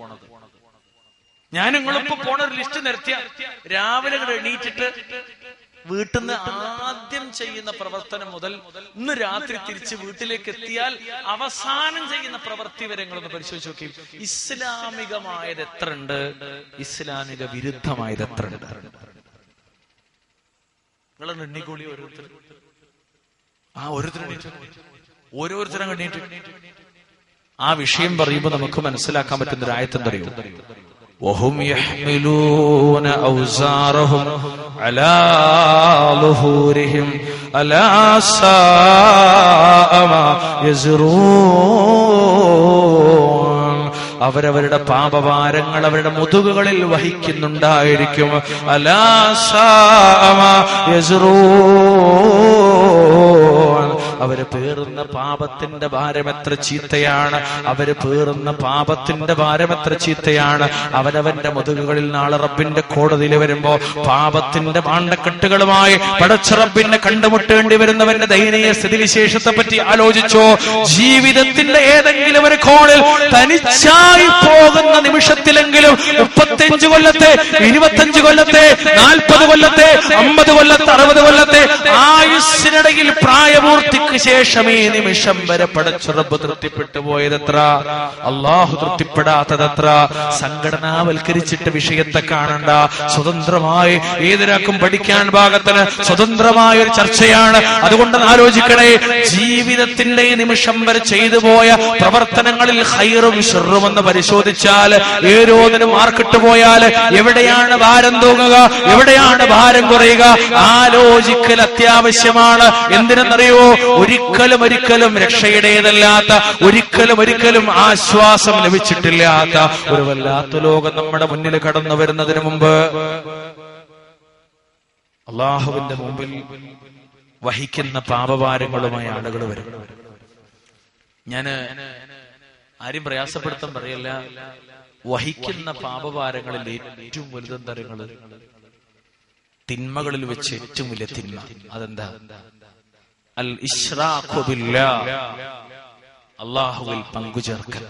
ഞാനിങ്ങളിപ്പോ പോണ ഒരു ലിസ്റ്റ് നിരത്തിയ, രാവിലെ എണീറ്റിട്ട് വീട്ടിൽ നിന്ന് ആദ്യം ചെയ്യുന്ന പ്രവർത്തനം മുതൽ ഇന്ന് രാത്രി തിരിച്ച് വീട്ടിലേക്ക് എത്തിയാൽ അവസാനം ചെയ്യുന്ന പ്രവൃത്തി വരെ നിങ്ങളൊന്ന് പരിശോധിച്ച് നോക്കി. ഇസ്ലാമികമായത് എത്ര ഉണ്ട്, ഇസ്ലാമിക വിരുദ്ധമായത് എത്ര ഉണ്ട്? നിങ്ങളൊന്ന് എണ്ണിക്കോളി. ഓരോരുത്തരും എണ്ണീറ്റ് ആ വിഷയം പറയുമ്പോ നമുക്ക് മനസ്സിലാക്കാൻ പറ്റുന്ന ഒരു ആയത്ത് എന്തറിയോ? وهم يحملون أوزارهم على ظهورهم ألا ساء ما يزرون. അവരവരുടെ പാപഭാരങ്ങൾ അവരുടെ മുതുകുകളിൽ വഹിക്കുന്നുണ്ടായിരിക്കും. അലാ സാഅ മാ യസ്റൂൻ. അവര് പേറുന്ന പാപത്തിന്റെ ഭാരം എത്ര ചീത്തയാണ്, അവര് പേറുന്ന പാപത്തിന്റെ ഭാരം എത്ര ചീത്തയാണ്. അവനവന്റെ മുതുകുകളിൽ നാളെ റബ്ബിന്റെ കോടതിയിൽ വരുമ്പോ പാപത്തിന്റെ പാണ്ടക്കെട്ടുകളുമായി പടച്ച റബ്ബിനെ കണ്ടുമുട്ടേണ്ടി വരുന്നവന്റെ ദയനീയ സ്ഥിതിവിശേഷത്തെ പറ്റി ആലോചിച്ചോ? ജീവിതത്തിന്റെ ഏതെങ്കിലും ഒരു കോണിൽ തനിച്ചായി പോകുന്ന നിമിഷത്തിലെങ്കിലും 35 കൊല്ലത്തെ 25 കൊല്ലത്തെ 40 കൊല്ലത്തെ 50 കൊല്ലത്തെ 60 കൊല്ലത്തെ ആയുസ്സിനിടയിൽ പ്രായപൂർത്തിക്ക് ശേഷം ഈ നിമിഷം വരെ പടച്ച റബ്ബ് തൃപ്തിപ്പെട്ടു പോയതെത്ര, അള്ളാഹു തൃപ്തിപ്പെടാത്തതെത്ര. സംഘടനാവൽക്കരിച്ചിട്ട് വിഷയത്തെ കാണണ്ട, സ്വതന്ത്രമായി ഏതൊരാൾക്കും പഠിക്കാൻ ഭാഗത്തിന് സ്വതന്ത്രമായ ഒരു ചർച്ചയാണ്. അതുകൊണ്ട് ആലോചിക്കണേ, ജീവിതത്തിന്റെ ഈ നിമിഷം വരെ ചെയ്തു പോയ പ്രവർത്തനങ്ങളിൽ ഖൈറും ശർറും എന്ന് പരിശോധിച്ചാൽ ഏരോന്നിനും മാർക്കിട്ട് പോയാൽ എവിടെയാണ് ഭാരം തൂങ്ങുക, എവിടെയാണ് ഭാരം കുറയുക, ആലോചിക്കൽ അത്യാവശ്യമാണ്. എന്തിനെന്നറിയോ? ഒരിക്കലും രക്ഷയുടേതല്ലാത്ത, ഒരിക്കലും ആശ്വാസം ലഭിച്ചിട്ടില്ലാത്ത ഒരു വല്ലാത്ത ലോകം നമ്മുടെ മുന്നിൽ കടന്നു വരുന്നതിന് മുമ്പ് അള്ളാഹുവിന്റെ മുമ്പിൽ വഹിക്കുന്ന പാപഭാരങ്ങളുമായി ആളുകൾ വരും. ഞാന് ആരും പ്രയാസപ്പെടുത്താൻ പറയല്ല, വഹിക്കുന്ന പാപഭാരങ്ങളിൽ ഏറ്റവും വലുതെന്തരങ്ങള്, തിന്മകളിൽ വെച്ച് ഏറ്റവും വലിയ തിന്മ അതെന്താ? അൽ ഇശ്റാഖു ബില്ലാഹ്, അല്ലാഹുവിൽ പങ്കുചേർക്കൽ,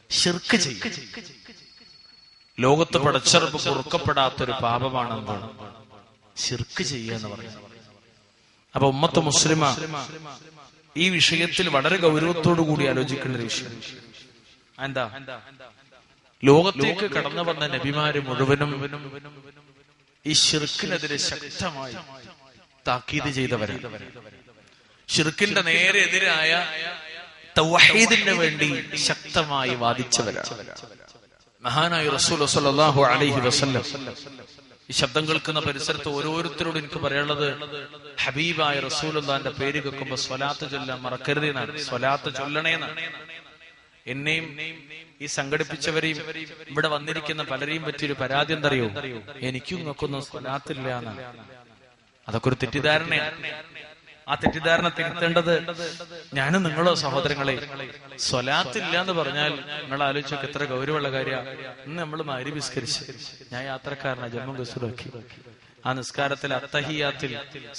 ശിർക്ക് ചെയ്യൽ. ലോകത്ത് പടച്ച റബ്ബ് പൊറുക്കപ്പെടാത്തൊരു പാപമാണെന്നാണ് ശിർക്ക് ചെയ്യുക എന്ന് പറയുന്നത്. അപ്പൊ ഉമ്മത്ത് മുസ്ലിമ ഈ വിഷയത്തിൽ വളരെ ഗൗരവത്തോടു കൂടി ആലോചിക്കേണ്ട ഒരു വിഷയം എന്താ? ലോകത്തേക്ക് കടന്നു വന്ന നബിമാര് മുഴുവനും ഈ ശിർക്കിനെതിരെ ശക്തമായി താക്കീത് ചെയ്തവരാണ്. ശിർക്കിന്റെ നേരെ എതിരായ തൗഹീദിന് വേണ്ടി ശക്തമായി വാദിച്ചവരാണ്. മഹാനായ റസൂൽ സ്വല്ലല്ലാഹു അലൈഹി വസല്ലം ഈ ശബ്ദം കേൾക്കുന്ന പരിസരത്ത് ഓരോരുത്തരോടും എനിക്ക് പറയാനുള്ളത്, ഹബീബായ റസൂലുള്ളാഹിന്റെ പേര് കേൾക്കുമ്പോ സ്വലാത്ത് ചൊല്ലാൻ മറക്കരുതെന്നാണ്. സ്വലാത്ത് ചൊല്ലണേന്നാണ്. എന്നെയും ഈ സംഘടിപ്പിച്ചവരെയും ഇവിടെ വന്നിരിക്കുന്ന പലരെയും പറ്റിയൊരു പരാതി എന്തറിയോ? എനിക്കും നോക്കൊന്നും സ്വലാത്തില്ല എന്നാണ്. അതൊക്കെ ഒരു തെറ്റിദ്ധാരണയാണ്. ആ തെറ്റിദ്ധാരണ തിരുത്തേണ്ടത് ഞാനും നിങ്ങളോ സഹോദരങ്ങളെ. സ്വലാത്തില്ല എന്ന് പറഞ്ഞാൽ നിങ്ങൾ ആലോചിച്ചൊക്കെ എത്ര ഗൗരവമുള്ള കാര്യമാണ്. ഇന്ന് നമ്മൾ മഗ്‌രിബ് നിസ്കരിച്ച്, ഞാൻ യാത്രക്കാരനാണ്, ജമ്മു കസൂറാക്കി. ആ നിസ്കാരത്തിൽ അത്തഹിയാത്തിൽ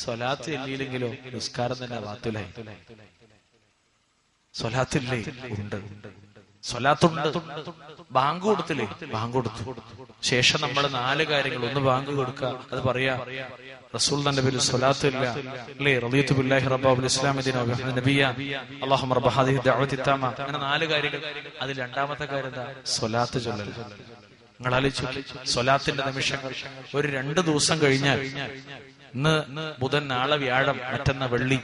സ്വലാത്ത് എല്ലിയില്ലെങ്കിലോ നിസ്കാരം തന്നെ വാത്തിലായി. സ്വലാത്തില്ലേ? ഉണ്ട്. സ്വലാത്തുണ്ട്. ബാങ്ക് കൊടുത്തില്ലേ? ബാങ്ക് കൊടുത്തു. ശേഷം നമ്മൾ 4 കാര്യങ്ങൾ. ഒന്ന് ബാങ്ക് കൊടുക്കുക, അത് പറയാ റസൂലുള്ളാഹിന്റെ പേരിൽ സ്വലാത്ത് ഇല്ല അല്ലേ, റളിയതു ബില്ലാഹി റബ്ബൽ ഇസ്ലാമി ദീന വ നബിയ അല്ലാഹുമ്മ റബ്ബ ഹാദിഹി ദഅവതി തമ്മ. അങ്ങനെ 4 കാര്യങ്ങൾ. അതിൽ രണ്ടാമത്തെ കാര്യം എന്താ? സ്വലാത്ത് ചൊല്ലൽ. നിങ്ങൾ ആലോചിച്ചു, സ്വലാത്തിന്റെ നിമിഷങ്ങൾ. ഒരു 2 ദിവസം കഴിഞ്ഞാൽ, ഇന്ന് ബുധൻ, നാളെ വ്യാഴം, മറ്റന്ന വെള്ളി.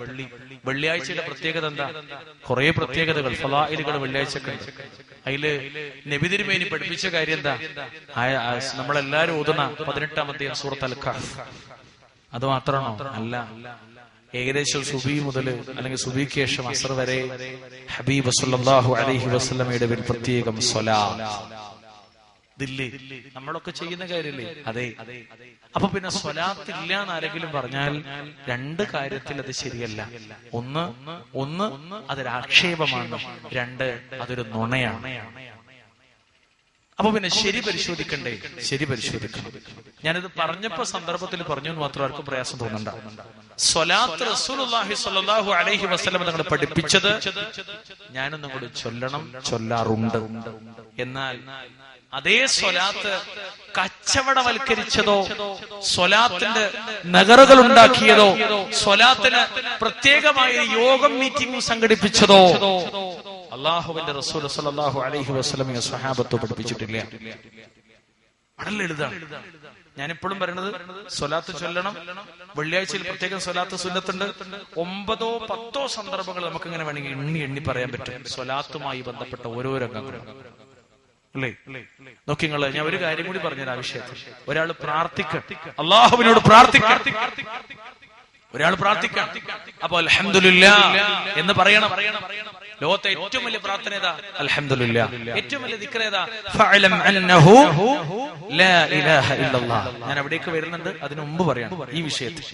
വെള്ളിയാഴ്ചയുടെ പ്രത്യേകത എന്താ? കുറെ പ്രത്യേകതകൾ, ഫളായിലുകൾ വെള്ളിയാഴ്ചക്ക്. അതില് നബി തിരുമേനി പഠിപ്പിച്ച കാര്യം എന്താ? നമ്മളെല്ലാരും ഓതുന്ന 18-ാമത്തെ സൂറത്ത് അൽ കഹ്ഫ്. അത് മാത്രമാണോ? അല്ല. ഏകദേശം സുബി മുതൽ അല്ലെങ്കിൽ സുബിക്ക് ശേഷം അസ്ർ വരെ ഹബീബ് സല്ലല്ലാഹു അലൈഹി വസല്ലമയുടെ പേരിൽ പ്രത്യേകം സ്വലാത്ത്. ഇതില്ലേ? നമ്മളൊക്കെ ചെയ്യുന്ന കാര്യമില്ലേ? അതെ. അപ്പൊ പിന്നെ സ്വലാത്ത് ഇല്ല എന്ന് ആരെങ്കിലും പറഞ്ഞാൽ 2 കാര്യത്തിൽ അത് ശരിയല്ല. ഒന്ന് അതൊരാക്ഷേപമാണ്, 2 അതൊരു നുണയാണ്. അപ്പൊ പിന്നെ ശരി പരിശോധിക്കണ്ടേ? ശരി പരിശോധിക്കണം. ഞാനിത് പറഞ്ഞപ്പോ സന്ദർഭത്തിൽ പറഞ്ഞു എന്ന് മാത്രം ആർക്കും പ്രയാസം തോന്നണ്ട. സ്വലാത്ത് റസൂലുള്ളാഹി സ്വല്ലല്ലാഹു അലൈഹി വസല്ലം തങ്ങൾ പഠിപ്പിച്ചത് ഞാനും നിങ്ങളോട് ചൊല്ലണം, ചൊല്ലാറുണ്ട്. എന്നാൽ അതേ സ്വലാത്ത് കച്ചവടവൽക്കരിച്ചതോ, സ്വലാത്തിന്റെ നഗറുകൾ ഉണ്ടാക്കിയതോ, സ്വലാത്തിന് പ്രത്യേകമായ യോഗം മീറ്റിംഗ് സംഘടിപ്പിച്ചതോ അള്ളാഹുവിന്റെ റസൂൽ സ്വല്ലല്ലാഹു അലൈഹി വസല്ലം സ്വഹാബത്ത് പഠിപ്പിച്ചിട്ടില്ല. വളരെ ലളിതമാണ്. ഞാനിപ്പോഴും പറയുന്നത് സ്വലാത്ത് ചൊല്ലണം. വെള്ളിയാഴ്ചയിൽ പ്രത്യേകം സ്വലാത്ത് സുന്നത്തുണ്ട്. 9ഓ 10ഓ സന്ദർഭങ്ങൾ നമുക്ക് ഇങ്ങനെ വേണമെങ്കിൽ എണ്ണി പറയാൻ പറ്റും സ്വലാത്തുമായി ബന്ധപ്പെട്ട ഓരോ രംഗങ്ങളും അല്ലേ. നോക്കിങ്ങള്, ഞാൻ ഒരു കാര്യം കൂടി പറഞ്ഞ ആവശ്യത്തിൽ. ഒരാൾ പ്രാർത്ഥിക്കണം, അള്ളാഹുവിനോട് പ്രാർത്ഥിക്കണം. ഒരാൾ പ്രാർത്ഥിക്കണം, അപ്പൊ അൽഹംദുലില്ലാഹ് എന്ന് പറയണം. ലോകത്തെ ഏറ്റവും വലിയ പ്രാർത്ഥന ഏതാ? അൽഹംദുലില്ലാഹ്. ഏറ്റവും വലിയ ദിക്ർ ഏതാ? ഫഅലം അന്നഹു ലാ ഇലാഹ ഇല്ലല്ലാഹ്. ഞാൻ അവിടേക്ക് വരുന്നുണ്ട്, അതിനു മുമ്പ് പറയണം ഈ വിഷയത്തിൽ.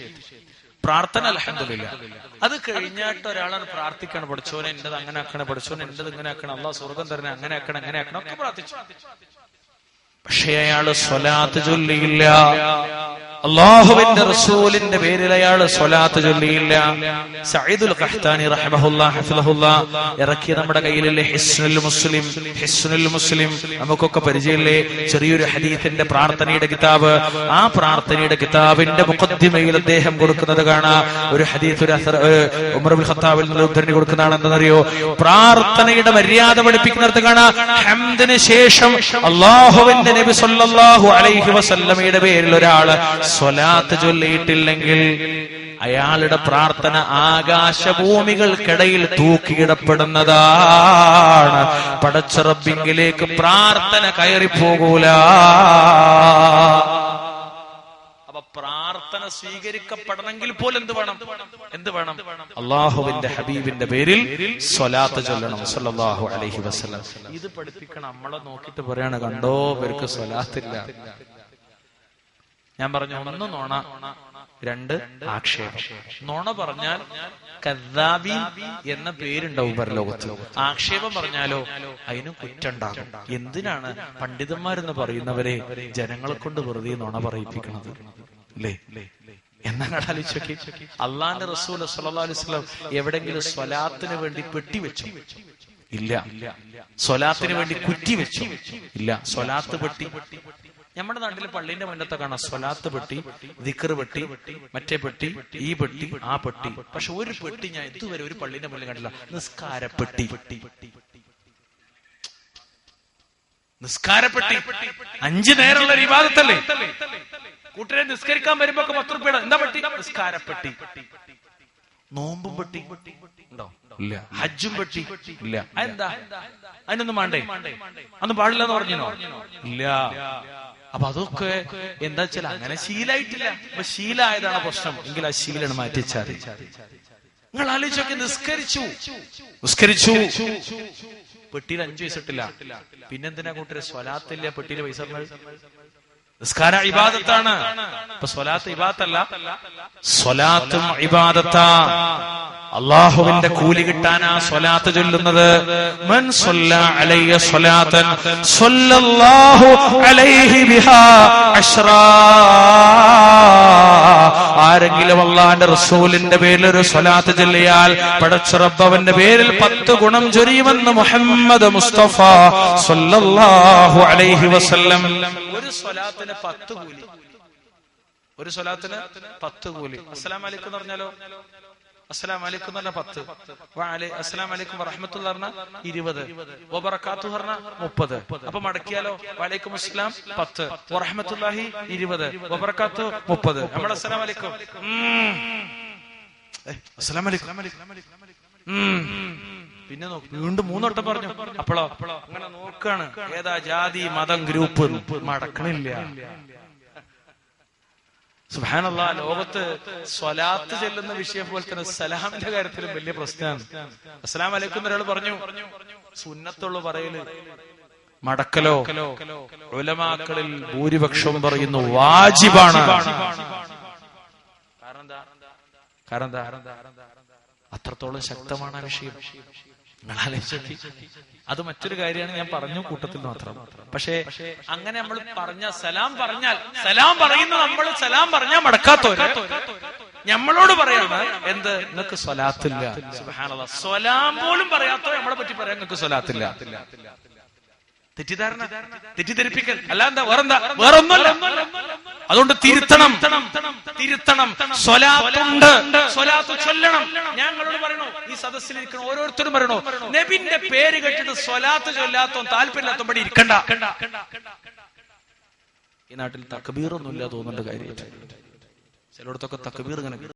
പ്രാർത്ഥന അൽഹംദുലില്ലാഹ്. അത് കഴിഞ്ഞിട്ട് ഒരാളാണ് പ്രാർത്ഥിക്കണം, പഠിച്ചോനെ എന്റേത് അങ്ങനെ ആക്കണം, പഠിച്ചോനെ എന്റേത് ഇങ്ങനെ ആക്കണം, അള്ളാഹ് സ്വർഗം തരണേ, അങ്ങനെ ആക്കണം, അങ്ങനെ ആക്കണം ഒക്കെ പ്രാർത്ഥിച്ചു. പക്ഷേ അയാള് സ്വലാത്ത് ചൊല്ലിയില്ല. അള്ളാഹുവിന്റെ റസൂലിന്റെ പേരിൽ അയാൾ സ്വലാത്ത് ചൊല്ലിയില്ല. സഈദുൽ ഖഹ്താനി റഹിമഹുല്ലാഹ് ഹഫിളഹുല്ലാഹ് ഇറക്കിയ നമ്മുടെ കയ്യിലെ ഹിസ്നുൽ മുസ്ലിം, ഹിസ്നുൽ മുസ്ലിം നമുക്കൊക്കെ പരിചയമില്ലേ? ചെറിയൊരു ഹദീസിന്റെ പ്രാർത്ഥനയുടെ കിതാബ്. ആ പ്രാർത്ഥനയുടെ കിതാബിന്റെ മുഖദ്ദിമയിൽ അദ്ദേഹം കൊടുക്കുന്നത് കാണാം. ഒരു ഹദീസ്, ഒരു അസർ, ഉമർ ഇബ്നുൽ ഖത്താബിൽ നിന്ന് ഉദ്ധരണി കൊടുക്കുന്നതാണ്. എന്താണെന്നറിയോ? പ്രാർത്ഥനയുടെ മര്യാദ പഠിപ്പിക്കുന്നിടത്ത് കാണാം, ഹംദിന് ശേഷം അള്ളാഹുവിന്റെ നബി സല്ലല്ലാഹു അലൈഹി വസല്ലമയുടെ പേരിൽ ഒരാള് സ്വലാത്ത് ചൊല്ലിയിട്ടില്ലെങ്കിൽ അയാളുടെ പ്രാർത്ഥന ആകാശഭൂമികൾക്കിടയിൽ തൂക്കിയിടപ്പെടുന്നതാണ്. പടച്ച റബ്ബിങ്കിലേക്ക് പ്രാർത്ഥന കയറിപ്പോകൂല. അപ്പൊ പ്രാർത്ഥന സ്വീകരിക്കപ്പെടണമെങ്കിൽ പോലും എന്ത് വേണം? അള്ളാഹുവിന്റെ ഹബീബിന്റെ പേരിൽ സ്വലാത്ത് ചൊല്ലണം സല്ലല്ലാഹു അലൈഹി വസല്ലം. ഇത് പഠിപ്പിക്കണം. നമ്മളെ നോക്കിയിട്ട് പറയാണ്, കണ്ടോ ഇവർക്ക് സ്വലാത്തില്ല. ഞാൻ പറഞ്ഞു, 1 നുണ, 2 ആക്ഷേപം. നുണ പറഞ്ഞാൽ കദ്ദാബീൻ എന്ന പേരുണ്ടാവും പരലോകത്ത്. ആക്ഷേപം പറഞ്ഞാലോ അതിനും കുറ്റുണ്ടാകും. എന്തിനാണ് പണ്ഡിതന്മാരെന്ന് പറയുന്നവരെ ജനങ്ങളെ കൊണ്ട് വെറുതെ നുണ പറയിപ്പിക്കുന്നത് അല്ലേ? എന്നാണ് ആലോചിച്ചോക്കി. അള്ളാന്റെ റസൂൽ സ്വല്ലല്ലാഹു അലൈഹി വസല്ലം എവിടെങ്കിലും സ്വലാത്തിന് വേണ്ടി പെട്ടി വെച്ചു? ഇല്ല. സ്വലാത്തിന് വേണ്ടി കുറ്റി വെച്ചു? ഇല്ല. സ്വലാത്ത് പെട്ടി നമ്മുടെ നാട്ടിലെ പള്ളിന്റെ മുന്നത്തെ കാണാം. സ്വലാത്ത് പെട്ടി, ദിക്ർ പെട്ടി, മറ്റേ പെട്ടി, ഈ പെട്ടി, ആ പെട്ടി. പക്ഷെ ഒരു പെട്ടി ഞാൻ ഇതുവരെ ഒരു പള്ളിന്റെ മുന്നിൽ കണ്ടില്ല. നിസ്കാരപ്പെട്ടി. നിസ്കാരപ്പെട്ടി 5 നേരമുള്ള ഒരു ഇബാദത്തല്ലേ? കൂട്ടരെ നിസ്കരിക്കാൻ വരുമ്പോ 10 രൂപയുടെ എന്താ പെട്ടി? നിസ്കാരപ്പെട്ടി. നോമ്പും പെട്ടി ഉണ്ടോ? ഇല്ല. ഹജ്ജും പെട്ടി ഇല്ല. അതെന്താ? അതിനൊന്നും വേണ്ടേ? അതൊന്നും പാടില്ല എന്ന് പറഞ്ഞോ? ഇല്ല. അപ്പൊ അതൊക്കെ എന്താ വെച്ചാൽ അങ്ങനെ ശീലായിട്ടില്ല. അപ്പൊ ശീലായതാണ് പ്രശ്നം. എങ്കിൽ ആ ശീലാണ് മാറ്റിച്ചാൽ. നിങ്ങൾ ആലോചിച്ചൊക്കെ നിസ്കരിച്ചു പെട്ടിയിൽ 5 പൈസ ഇട്ടില്ല. പിന്നെന്തിനാ കൂട്ടരെ സ്വലാത്തില്ല പെട്ടിയിൽ പൈസ? നിസ്കാര ഇബാദത്താണ്. ഇപ്പൊ സ്വലാത്ത് ഇബാദത്തല്ല, സ്വലാത്തും ഇബാദത്താ. അള്ളാഹുവിന്റെ കൂലി കിട്ടാനാ സ്വലാത്ത് ചൊല്ലുന്നത്. മൻ സ്വല്ല അലയ്യ സ്വലാത്തൻ സ്വല്ലല്ലാഹു അലൈഹി ബിഹാ അശ്റാ. ആരെങ്കിലും അള്ളാന്റെ റസൂലിന്റെ പേരിൽ ഒരു സ്വലാത്ത് ചൊല്ലിയാൽ പടച്ച റബ്ബ് അവന്റെ പേരിൽ 10 ഗുണം ചൊരിയുമെന്ന് മുഹമ്മദ് മുസ്തഫ സ്വല്ലല്ലാഹു അലൈഹി വസല്ലം. ഒരു സ്വലാത്തിന് 10 കൂലി. ഒരു സ്വലാത്തിന് 10 കൂലി. അസ്സലാമു അലൈക്കും എന്ന് പറഞ്ഞാലോ? അസ്സലാമു അലൈക്കും എന്ന് പറഞ്ഞാൽ 10. അസ്സലാമു അലൈക്കും വറഹ്മത്തുള്ളാഹി പറഞ്ഞാൽ 20. വബറകാതുഹു പറഞ്ഞാൽ 30. അപ്പൊ മടക്കിയാലോ? വഅലൈക്കും അസ്സലാം 10, വറഹ്മത്തുള്ളാഹി 20, വബറകാതുഹു 30. നമ്മൾ അസ്സലാമു അലൈക്കും അസ്സലാമു അലൈക്കും പിന്നെ നോക്ക്, വീണ്ടും 3 വട്ടം പറഞ്ഞു. അപ്പോഴോ അങ്ങനെ നോക്കാണ്, ഏതാ ജാതി മതം ഗ്രൂപ്പ് മടക്കണില്ല. സുബ്ഹാനല്ലാഹ്, ലോകത്ത് സ്വലാത്ത് ചെല്ലുന്ന വിഷയം പോലെ തന്നെ സലാമിന്റെ കാര്യത്തിലും വലിയ പ്രശ്നമാണ്. അസ്സലാമു അലൈക്കും ഒരാൾ പറഞ്ഞു, സുന്നത്തുള്ളൂ പറയല്, മടക്കലോ ഉലമാക്കളിൽ ഭൂരിപക്ഷവും പറയുന്നു വാജിബാണ്. കാരണം എന്താ? അത്രത്തോളം ശക്തമാണ് ആ വിഷയം. അത് മറ്റൊരു കാര്യമാണ്, ഞാൻ പറഞ്ഞു കൂട്ടത്തിൽ മാത്രം. പക്ഷേ അങ്ങനെ നമ്മൾ പറഞ്ഞ സലാം പറയുന്ന നമ്മൾ സലാം പറഞ്ഞാൽ മടക്കാത്തവര് നമ്മളോട് പറയാണ് എന്ത്? നിങ്ങൾക്ക് സ്വലാത്തില്ല. സുബ്ഹാനല്ലാഹ്, സ്വലാം പോലും പറയാത്തവർ നമ്മളെ പറ്റി പറയാൻ നിങ്ങൾക്ക് സ്വലാത്തില്ല. തെറ്റിദ്ധാരണ, തെറ്റിദ്ധരിപ്പിക്കൽ, അല്ലാതെ വേറൊന്നുമല്ല. അതുകൊണ്ട് തിരുത്തണം. സ്വലാത്തുണ്ട്, സ്വലാത്ത് ചൊല്ലണം. ഞങ്ങളോട് പറയണോ, ഈ സദസ്സിലിരിക്കണ ഓരോരുത്തരും പറയണോ, നബിന്റെ പേര് കേട്ടിട്ട് സ്വലാത്ത് ചൊല്ലാത്തോ താല്പര്യമില്ലാത്ത പടി ഇരിക്കണ്ട. ഈ നാട്ടിൽ തക്ബീറൊന്നുമില്ല തോന്നുന്നുണ്ട് കാര്യം. ചിലയിടത്തൊക്കെ തക്ബീർ ഇങ്ങനെ